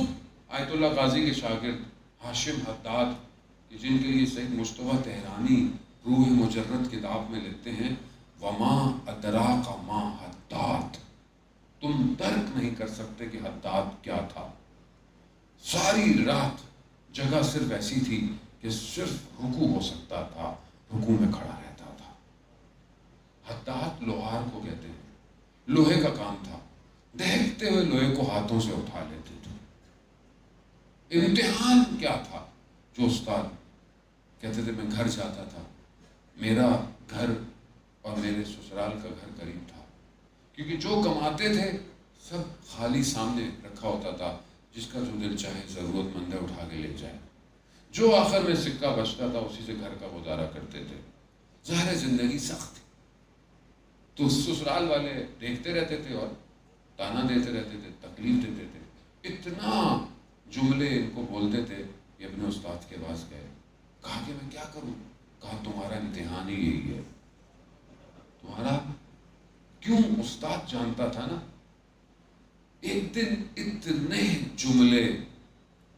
آیت اللہ قاضی کے شاگرد ہاشم حداد، جن کے لیے سید مصطفیٰ تہرانی روح مجرد کتاب میں لکھتے ہیں وما ادراک ما حداد، تم درک نہیں کر سکتے کہ حداد کیا تھا۔ ساری رات جگہ صرف ایسی تھی کہ صرف رکوع ہو سکتا تھا، رکوع میں کھڑا رہتا تھا۔ حداد لوہار کو کہتے ہیں، لوہے کا کام تھا، دہکتے ہوئے لوہے کو ہاتھوں سے اٹھا لیتے تھے۔ امتحان کیا تھا؟ جو استاد کہتے تھے میں گھر جاتا تھا، میرا گھر اور میرے سسرال کا گھر قریب تھا، کیونکہ جو کماتے تھے سب خالی سامنے رکھا ہوتا تھا، جس کا جو دل چاہے ضرورت مند ہے اٹھا کے لے جائے، جو آخر میں سکہ بچتا تھا اسی سے گھر کا گزارا کرتے تھے۔ ظاہر زندگی سخت تھی، تو سسرال والے دیکھتے رہتے تھے اور تانا دیتے رہتے تھے، تکلیف دیتے تھے، اتنا جملے ان کو بولتے تھے کہ اپنے استاد کے پاس گئے، کہا کہ میں کیا کروں؟ کہا تمہارا امتحان ہی یہی ہے، تمہارا کیوں؟ استاد جانتا تھا نا۔ ایک دن اتنے جملے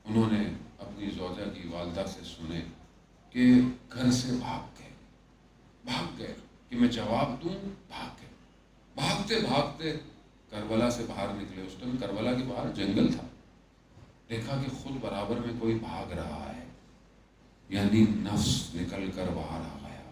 انہوں نے اپنی زوجہ کی والدہ سے سنے کہ گھر سے بھاگ گئے کہ میں جواب دوں، بھاگ گئے۔ بھاگتے بھاگتے کربلا سے باہر نکلے۔ اس ٹائم کربلا کے باہر جنگل تھا، دیکھا کہ خود برابر میں کوئی بھاگ رہا ہے، یعنی نفس نکل کر باہر آ گیا۔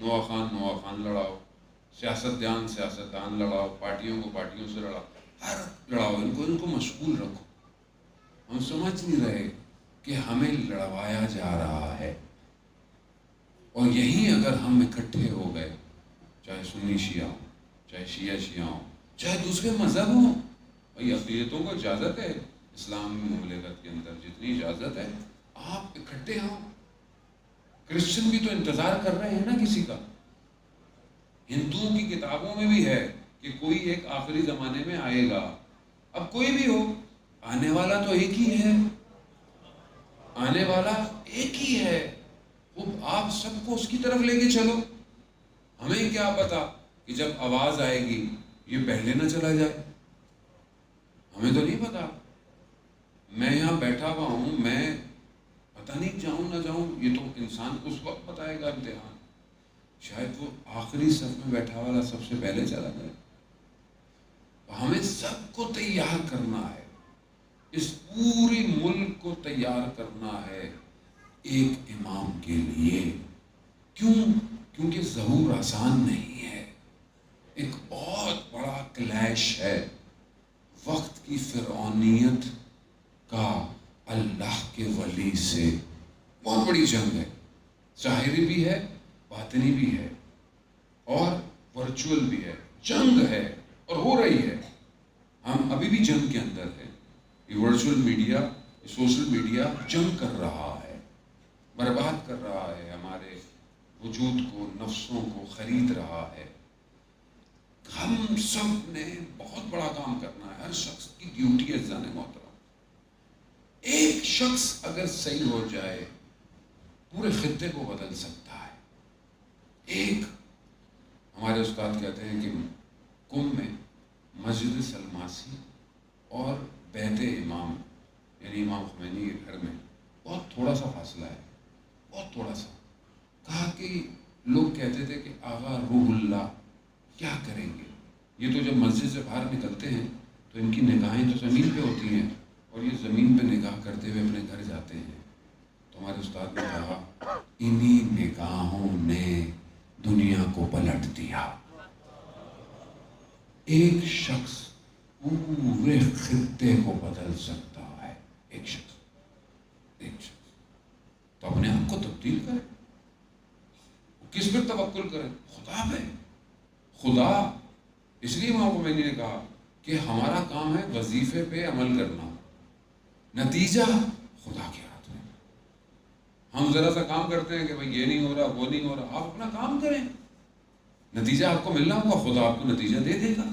نوا خان لڑاؤ، سیاست دان لڑاؤ، پارٹیوں کو پارٹیوں سے لڑاؤ، ہر لڑاؤ، ان کو مشغول رکھو۔ ہم سمجھ نہیں رہے کہ ہمیں لڑوایا جا رہا ہے، اور یہیں اگر ہم اکٹھے ہو گئے، چاہے سنی شیعہ ہوں، چاہے شیعہ ہوں، چاہے دوسرے مذہب ہوں، بھائی اقلیتوں کو اجازت ہے اسلامی مملکت کے اندر، جتنی اجازت ہے آپ اکٹھے ہوں۔ کرسچن بھی تو انتظار کر رہے ہیں نا کسی کا، ہندوؤں کی کتابوں میں بھی ہے کہ کوئی ایک آخری زمانے میں آئے گا۔ اب کوئی بھی ہو، آنے والا تو ایک ہی ہے، آنے والا ایک ہی ہے، وہ آپ سب کو اس کی طرف لے کے چلو۔ ہمیں کیا پتا کہ جب آواز آئے گی یہ پہلے نہ چلا جائے، ہمیں تو نہیں پتا۔ میں یہاں بیٹھا ہوا ہوں، میں پتہ نہیں جاؤں نہ جاؤں، یہ تو انسان کو اس وقت بتائے گا امتحان، شاید وہ آخری صف میں بیٹھا والا سب سے پہلے چلا جائے۔ ہمیں سب کو تیار کرنا ہے، اس پوری ملک کو تیار کرنا ہے ایک امام کے لیے۔ کیوں؟ کیونکہ ظہور آسان نہیں ہے، ایک بہت بڑا کلیش ہے وقت کی فرعونیت کا اللہ کے ولی سے، بہت بڑی جنگ ہے، ظاہری بھی ہے، باطنی بھی ہے، اور ورچوئل بھی ہے، جنگ ہے اور ہو رہی ہے۔ ہم ابھی بھی جنگ کے اندر ہیں۔ یہ ورچوئل میڈیا، یہ سوشل میڈیا جنگ کر رہا ہے، برباد کر رہا ہے، ہمارے وجود کو، نفسوں کو خرید رہا ہے۔ ہم سب نے بہت بڑا کام کرنا ہے، ہر شخص کی ڈیوٹی ہے عزیزان محترم۔ ایک شخص اگر صحیح ہو جائے پورے خطے کو بدل سکتا ہے۔ ایک ہمارے استاد کہتے ہیں کہ کم میں مسجد سلماسی اور بیت امام یعنی امام خمینی کے گھر میں بہت تھوڑا سا فاصلہ ہے، بہت تھوڑا سا۔ کہا کہ لوگ کہتے تھے کہ آغا روح اللہ کیا کریں گے، یہ تو جب مسجد سے باہر نکلتے ہیں تو ان کی نگاہیں تو زمین پہ ہوتی ہیں، اور یہ زمین پہ نگاہ کرتے ہوئے اپنے گھر جاتے ہیں۔ تو ہمارے استاد نے کہا انہی نگاہوں نے دنیا کو پلٹ دیا۔ ایک شخص پورے خطے کو بدل سکتا ہے، ایک شخص۔ تو اپنے آپ کو تبدیل کریں، کس پر توکل کریں؟ خدا پہ۔ خدا، اس لیے امام خمینی نے کہا کہ ہمارا کام ہے وظیفے پہ عمل کرنا، نتیجہ خدا کے ہاتھ میں۔ ہم ذرا سا کام کرتے ہیں کہ بھائی یہ نہیں ہو رہا، وہ نہیں ہو رہا، آپ اپنا کام کریں، نتیجہ آپ کو ملنا ہوگا، خدا آپ کو نتیجہ دے دے گا۔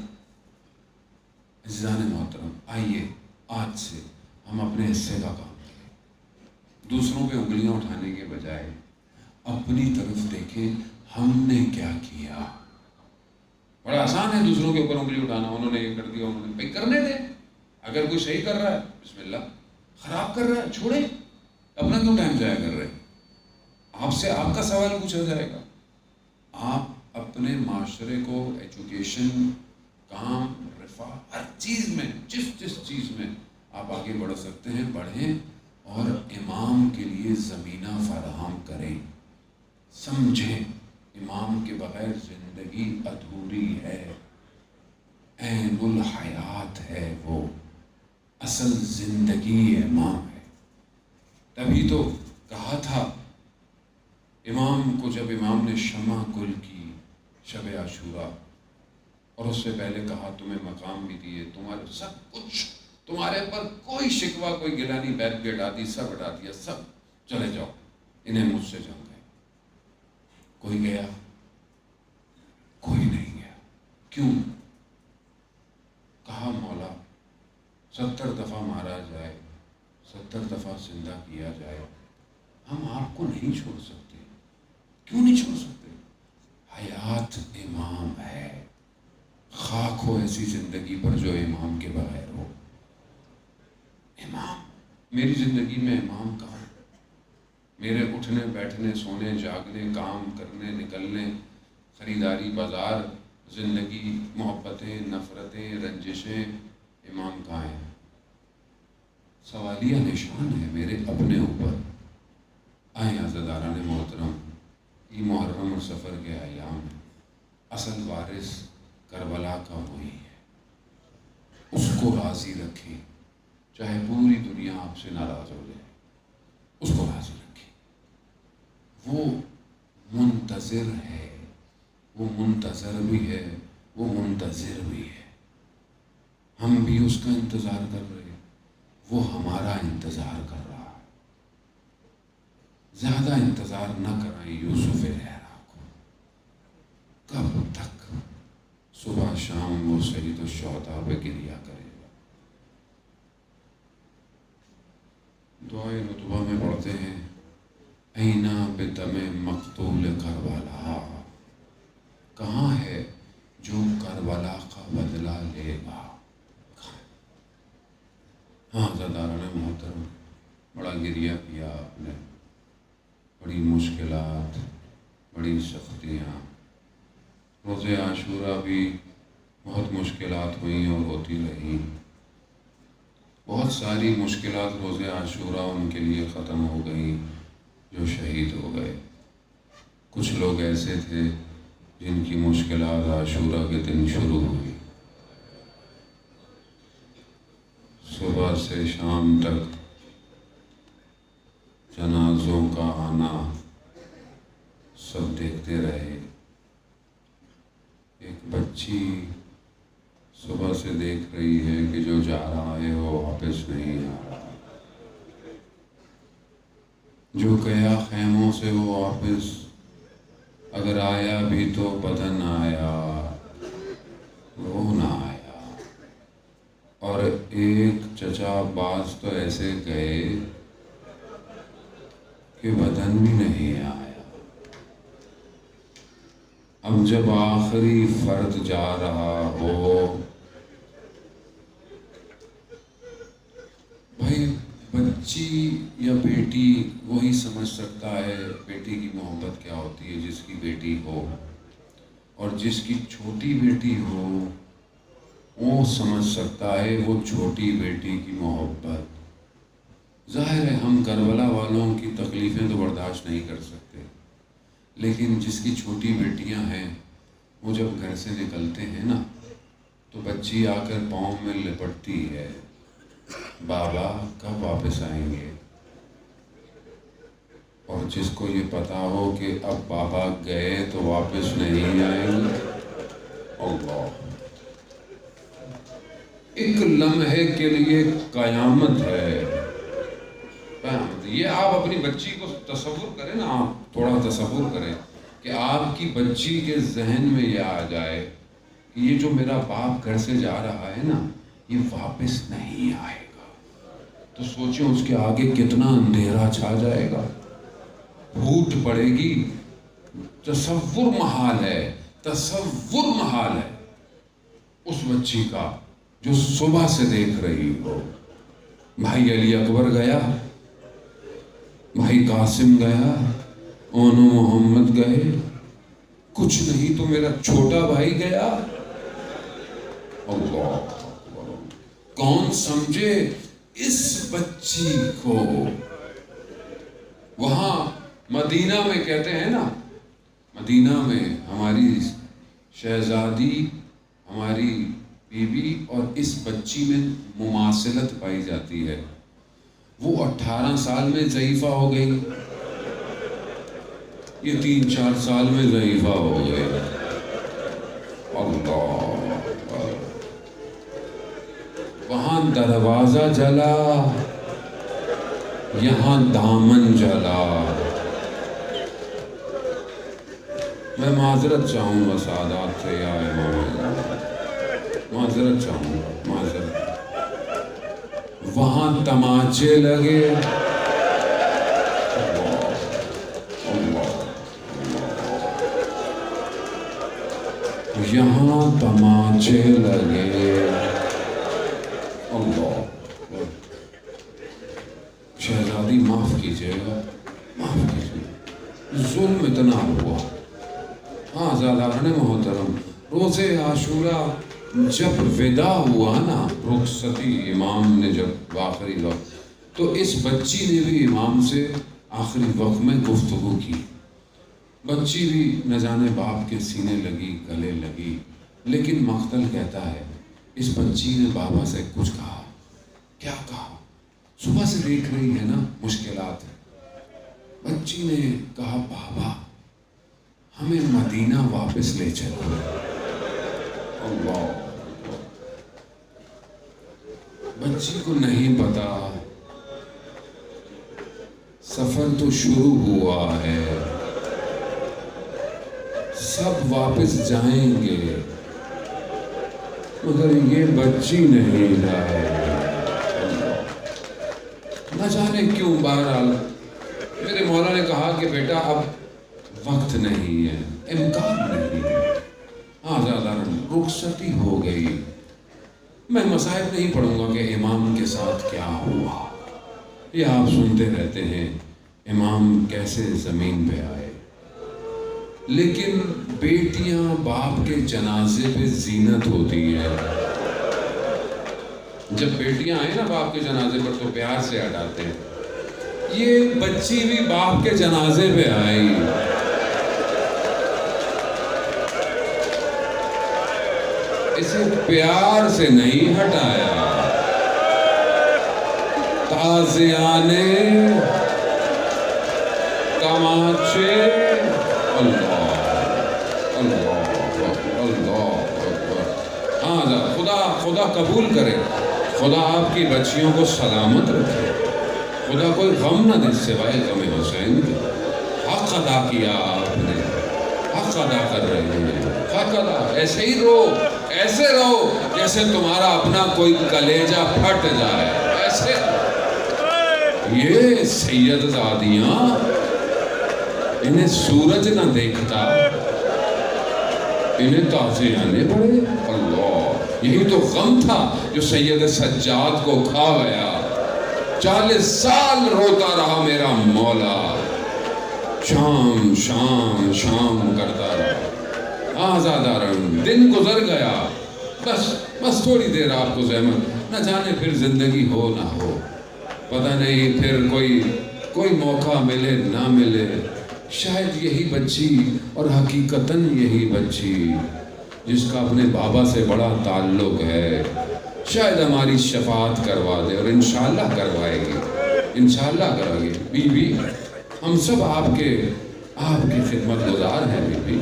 عزیزان محترم، آئیے آج سے ہم اپنے حصے کا کام کریں، دوسروں پہ انگلیاں اٹھانے کے بجائے اپنی طرف دیکھیں ہم نے کیا کیا۔ بڑا آسان ہے دوسروں کے اوپر انگلی اٹھانا، انہوں نے یہ کر دیا، انہوں نے، بھائی کرنے دیں، اگر کوئی صحیح کر رہا ہے بسم اللہ، خراب کر رہا ہے چھوڑیں، اپنا کیوں ٹائم ضائع کر رہے ہیں؟ آپ سے آپ کا سوال پوچھا جائے گا۔ آپ اپنے معاشرے کو ایجوکیشن، کام، رفاہ، ہر چیز میں، جس چیز میں آپ آگے بڑھ سکتے ہیں بڑھیں، اور امام کے لیے زمینہ فراہم کریں۔ سمجھیں امام کے بغیر زندگی ادھوری ہے، عین الحیات ہے، وہ اصل زندگی امام ہے۔ تبھی تو کہا تھا امام کو، جب امام نے شمع گل کی شب عاشورہ، اور اس سے پہلے کہا تمہیں مقام بھی دیے، تمہارے سب کچھ، تمہارے پر کوئی شکوہ، کوئی گلہ نہیں، بیت بھی ہٹا دی، سب ہٹا دیا، سب چلے جاؤ، انہیں مجھ سے جنگ ہے۔ کوئی گیا؟ کوئی نہیں گیا۔ کیوں؟ کہا مولا 70 دفعہ مارا جائے، 70 دفعہ زندہ کیا جائے، ہم آپ کو نہیں چھوڑ سکتے۔ کیوں نہیں چھوڑ سکتے؟ حیات امام ہے، خاک ہو ایسی زندگی پر جو امام کے بغیر ہو۔ امام، میری زندگی میں امام کہاں؟ میرے اٹھنے بیٹھنے، سونے جاگنے، کام کرنے نکلنے، خریداری، بازار، زندگی، محبتیں، نفرتیں، رنجشیں، امام کہاں ہیں؟ سوالیہ نشان ہے میرے اپنے اوپر۔ آئیں عزیزان محترم، یہ محرم اور سفر کے ایام ہیں، اصل وارث کربلا کا وہی ہے، اس کو راضی رکھیں، چاہے پوری دنیا آپ سے ناراض ہو جائے، اس کو راضی رکھیں۔ وہ منتظر ہے، وہ منتظر بھی ہے، وہ منتظر بھی ہے۔ ہم بھی اس کا انتظار کر رہے ہیں، وہ ہمارا انتظار کر رہا ہے۔ زیادہ انتظار نہ کرائیں یوسف لہرا کو، کب تک صبح شام وہ سید الشہداء پہ گریا کرے گا۔ دعائے رتبہ میں پڑھتے ہیں، اینا بدم مقتول کربلا، کہاں ہے جو کربلا کا بدلہ لے گا؟ ہاں زداران محترم، بڑا گریہ کیا آپ نے، بڑی مشکلات، بڑی سختیاں، روز عاشورہ بھی بہت مشکلات ہوئیں اور ہوتی رہیں، بہت ساری مشکلات روز عاشورہ ان کے لیے ختم ہو گئیں جو شہید ہو گئے۔ کچھ لوگ ایسے تھے جن کی مشکلات عاشورہ کے دن شروع ہوئی، صبح سے شام تک جنازوں کا آنا سب دیکھتے رہے۔ ایک بچی صبح سے دیکھ رہی ہے کہ جو جا رہا ہے وہ واپس نہیں آ رہا، جو گیا خیموں سے وہ واپس اگر آیا بھی تو بدن آیا، روح نہ آیا۔ اور ایک چچا باز تو ایسے گئے کہ بدن بھی نہیں آیا۔ اب جب آخری فرد جا رہا ہو، بھائی بچی یا بیٹی وہی سمجھ سکتا ہے بیٹی کی محبت کیا ہوتی ہے جس کی بیٹی ہو، اور جس کی چھوٹی بیٹی ہو وہ سمجھ سکتا ہے وہ چھوٹی بیٹی کی محبت۔ ظاہر ہے ہم کربلا والوں کی تکلیفیں تو برداشت نہیں کر سکتے، لیکن جس کی چھوٹی بیٹیاں ہیں وہ جب گھر سے نکلتے ہیں نا تو بچی آ کر پاؤں میں لپٹتی ہے، بابا کب واپس آئیں گے؟ اور جس کو یہ پتا ہو کہ اب بابا گئے تو واپس نہیں آئیں گے، اللہ، ایک لمحے کے لیے قیامت ہے، قیامت۔ یہ آپ اپنی بچی کو تصور کریں نا، آپ تھوڑا تصور کریں کہ آپ کی بچی کے ذہن میں یہ آ جائے کہ یہ جو میرا باپ گھر سے جا رہا ہے نا یہ واپس نہیں آئے گا، تو سوچیں اس کے آگے کتنا اندھیرا چھا جائے گا، بھوت پڑے گی۔ تصور محال ہے، تصور محال ہے اس بچی کا جو صبح سے دیکھ رہی ہو۔ بھائی علی اکبر گیا، بھائی قاسم گیا، اونو محمد گئے، کچھ نہیں تو میرا چھوٹا بھائی گیا۔ اللہ اکبر، کون سمجھے اس بچی کو؟ وہاں مدینہ میں کہتے ہیں نا، مدینہ میں ہماری شہزادی، ہماری بی بی اور اس بچی میں مماثلت پائی جاتی ہے۔ وہ 18 سال میں ضعیفہ ہو گئی، یہ 3-4 سال میں ضعیفہ ہو گئی۔ اللہ، وہاں دروازہ جلا، یہاں دامن جلا۔ میں معذرت چاہوں گا سعادات سے یا امام، معذرت چاہوں گا، معذرت۔ وہاں تماچے لگے، یہاں تماچے لگے، اللہ۔ شہزادی معاف کیجئے گا، معاف کیجئے، ظلم اتنا ہوا۔ ہاں زاداران محترم، روز عاشورہ جب ودا ہوا نا، رخصتی امام نے جب آخری وقت، تو اس بچی نے بھی امام سے آخری وقت میں گفتگو کی۔ بچی بھی نہ جانے باپ کے سینے لگی، گلے لگی، لیکن مقتل کہتا ہے اس بچی نے بابا سے کچھ کہا۔ کیا کہا؟ صبح سے دیکھ رہی ہے نا مشکلات ہے۔ بچی نے کہا بابا ہمیں مدینہ واپس لے چلو۔ اللہ، بچی کو نہیں پتا سفر تو شروع ہوا ہے، سب واپس جائیں گے مگر یہ بچی نہیں جائے گی۔ نہ جانے کیوں، بہرحال میرے مولا نے کہا کہ بیٹا اب وقت نہیں ہے، امکان نہیں ہے، آزادانہ رخصتی ہو گئی۔ میں مصائب نہیں پڑھوں گا کہ امام کے ساتھ کیا ہوا، یہ آپ سنتے رہتے ہیں امام کیسے زمین پہ آئے، لیکن بیٹیاں باپ کے جنازے پہ زینت ہوتی ہے۔ جب بیٹیاں آئیں نا باپ کے جنازے پر تو پیار سے ہٹاتے ہیں۔ یہ بچی بھی باپ کے جنازے پہ آئی، اسے پیار سے نہیں ہٹایا، تازیانے تماچے۔ اللہ اللہ اللہ اکبر۔ ہاں خدا قبول کرے، خدا آپ کی بچیوں کو سلامت رکھے، خدا کوئی غم نہ دے سوائے غم حسین کے۔ حق ادا کیا آپ نے، حق ادا کر رہے ہیں، حق ادا۔ ایسے ہی ایسے رہو جیسے تمہارا اپنا کوئی کلیجہ پھٹ جائے، ایسے۔ یہ سید زادیاں، انہیں سورج نہ دیکھتا، انہیں تازے آنے پڑے۔ اللہ، یہی تو غم تھا جو سید سجاد کو کھا گیا۔ 40 سال روتا رہا میرا مولا، شام شام شام کرتا رہا، آزادہ رنگ۔ دن گزر گیا، بس تھوڑی دیر آپ کو زحمت، نہ جانے پھر زندگی ہو نہ ہو، پتہ نہیں پھر کوئی موقع ملے نہ ملے۔ شاید یہی بچی، اور حقیقتاً یہی بچی جس کا اپنے بابا سے بڑا تعلق ہے، شاید ہماری شفاعت کروا دے، اور انشاءاللہ کروائے گی، انشاءاللہ کروائے گی۔ بی بی ہم سب آپ کے خدمت گزار ہیں بی بی،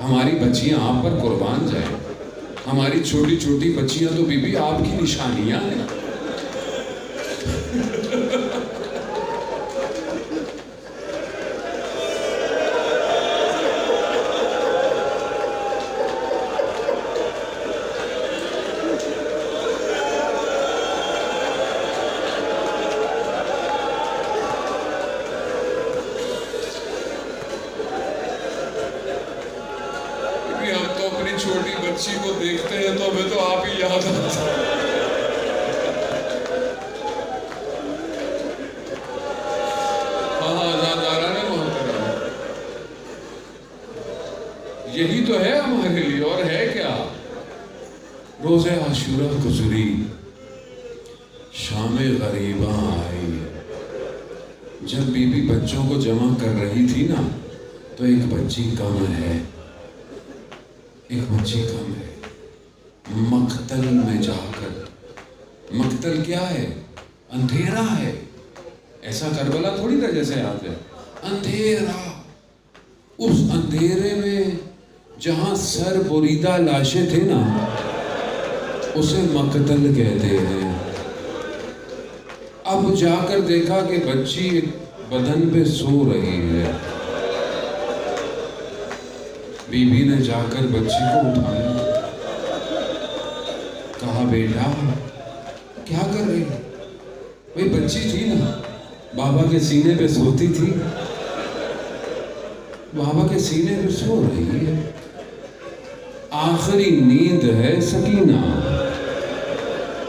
ہماری بچیاں آپ پر قربان جائیں، ہماری چھوٹی چھوٹی بچیاں تو بی بی آپ کی نشانیاں ہیں۔ ہم تو اپنی چھوٹی بچی کو دیکھتے ہیں تو ہمیں تو آپ ہی یاد آتا ہے۔ یہی تو ہے ہمارے لیے، اور ہے کیا؟ روز عاشورہ گزری، شام غریباں آئی، جب بی بی بچوں کو جمع کر رہی تھی نا تو ایک بچی کم ہے، ایک بچی کم ہے۔ مقتل میں جا کر، مقتل کیا ہے؟ اندھیرا ہے، ایسا کربلا تھوڑی تھا جیسے آج ہے، اندھیرا۔ اس اندھیرے میں جہاں سر بریدہ لاشیں تھے نا، اسے مقتل کہتے ہیں۔ اب جا کر دیکھا کہ بچی بدن پہ سو رہی ہے، بی بی نے جا کر بچی کو اٹھایا، کہا بیٹا کیا کر رہی؟ بھئی بچی تھی نا، بابا کے سینے پہ سوتی تھی، بابا کے سینے پہ سو رہی ہے، آخری نیند ہے سکینہ،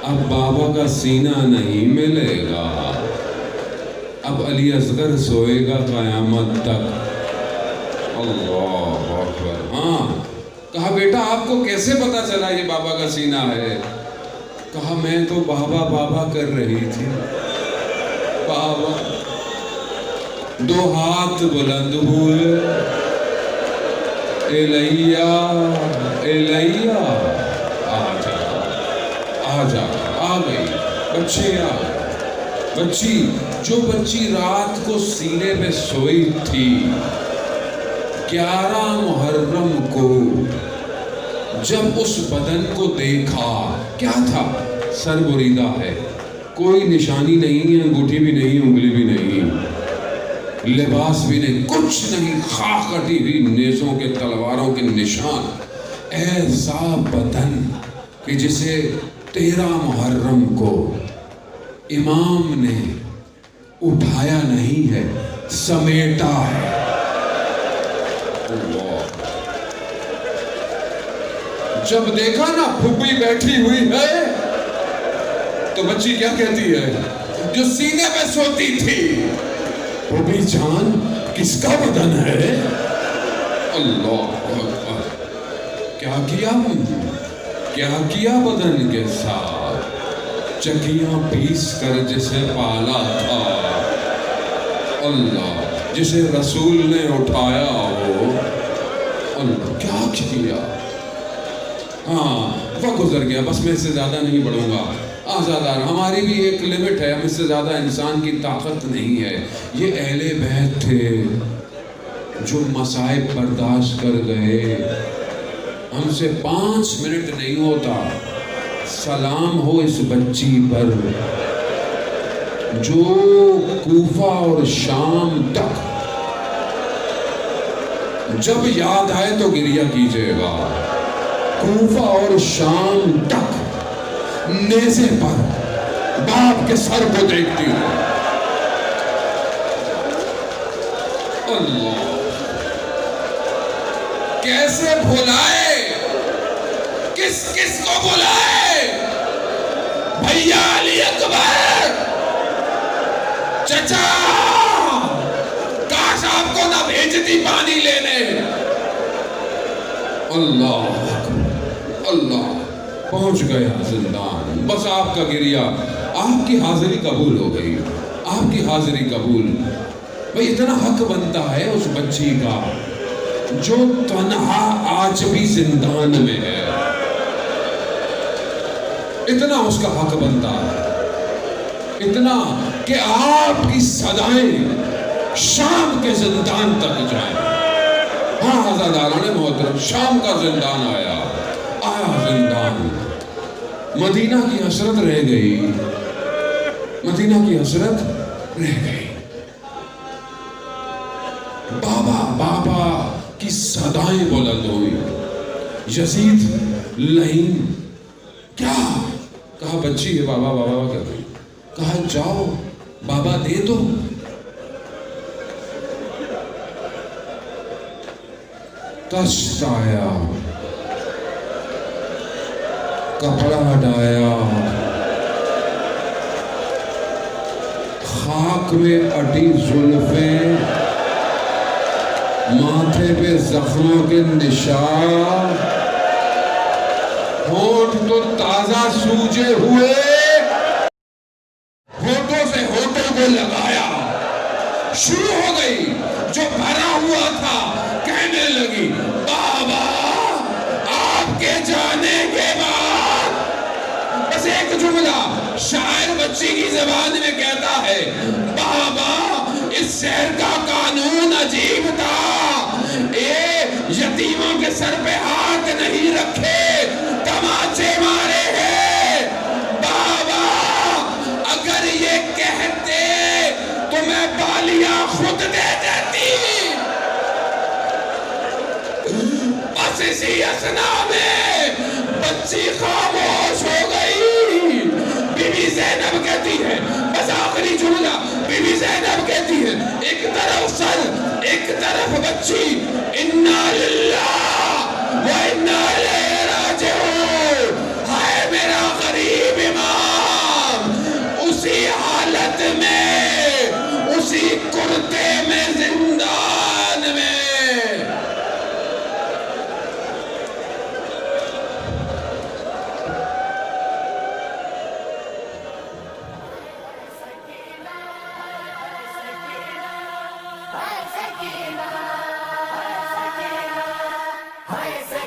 اب بابا کا سینہ نہیں ملے گا، اب علی اصغر سوئے گا قیامت تک۔ اللہ اکبر۔ ہاں، کہا بیٹا آپ کو کیسے پتا چلا یہ بابا کا سینہ ہے؟ کہا میں تو بابا بابا کر رہی تھی، بابا۔ 2 ہاتھ بلند ہوئے، الیا الیا، آجا آجا، آ گئی بچے، آ گئی بچی، جو بچی رات کو سینے پہ سوئی تھی 11 محرم کو، جب اس بدن کو دیکھا، کیا تھا؟ سر بریدہ ہے، کوئی نشانی نہیں ہے، انگوٹھی بھی نہیں، انگلی بھی نہیں، لباس بھی نہیں، کچھ نہیں، خاک کٹی ہوئی نیزوں کے تلواروں کے نشان، ایسا بدن کہ جسے 13 محرم کو امام نے اٹھایا نہیں ہے، سمیٹا ہے۔ جب دیکھا نا پھوپھی بیٹھی ہوئی ہے تو بچی کیا کہتی ہے؟ جو سینے پہ سوتی تھی، پھوپھی جان کس کا بدن ہے؟ اللہ اکبر، کیا کیا بدن کے ساتھ؟ چکیاں پیس کر جسے پالا تھا، اللہ، جسے رسول نے اٹھایا ہو، اللہ کیا کیا؟ ہاں وقت گزر گیا، بس میں اس سے زیادہ نہیں بڑھوں گا، آزادار، ہماری بھی ایک لمٹ ہے، ہم اس سے زیادہ انسان کی طاقت نہیں ہے۔ یہ اہل بیت تھے جو مصائب برداشت کر گئے، ہم سے 5 منٹ نہیں ہوتا، سلام ہو اس بچی پر جو کوفہ اور شام تک، جب یاد آئے تو گریہ کیجئے گا، کوفہ اور شام تک نیزے پر باپ کے سر کو دیکھتی ہوں۔ اللہ، کیسے بھولائے، کس کو بھولائے؟ بھیا علی اکبر، چچا، کاش آپ کو نہ بھیجتی پانی لینے۔ اللہ اللہ، پہنچ گیا زندان، بس آپ کا گریہ، آپ کی حاضری قبول ہو گئی، آپ کی حاضری قبول۔ بھئی اتنا حق بنتا ہے اس بچی کا جو تنہا آج بھی زندان میں ہے، اتنا اس کا حق بنتا ہے، اتنا کہ آپ کی صدائیں شام کے زندان تک جائیں۔ ہاں عزاداران محترم، شام کا زندان آیا زندان، مدینہ کی حسرت رہ گئی، مدینہ کی حسرت رہ گئی، بابا بابا کی صدائیں بلند ہوئی، یزید لعین، کیا کہا؟ بچی ہے، بابا بابا کر رہی، کہا جاؤ بابا دے دو، تشت آیا، کپڑا ہٹایا، خاک میں اٹی زلفیں، ماتھے پہ زخموں کے نشان، ہونٹ تو تازہ سوجے ہوئے، ہونٹوں سے ہونٹوں کو لگایا، شروع ہو گئی، جو بھرا ہوا تھا کہنے لگی بابا آپ کے جانے کے بعد، بس ایک جملہ شاعر بچی کی زبان میں کہتا ہے، بابا اس شہر کا قانون عجیب تھا، یتیموں کے سر پہ ہاتھ نہیں رکھے، تماچے مارے ہیں، بابا اگر یہ کہتے تو میں بالیاں خود دے دیتی۔ بس اسی اثنا میں بچی خاموش ہو گئی، بی بی زینب کہتی ہے، بس آخری جملہ، بی بی زینب کہتی ہے، ایک طرف سر ایک طرف بچی، انا للہ و انا الیہ راجعون، ہائے میرا غریب امام، اسی حالت میں، اسی کرتے میں، زندان میں۔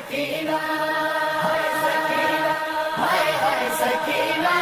سکینہ ہائے سکینہ ہائے ہائے سکینہ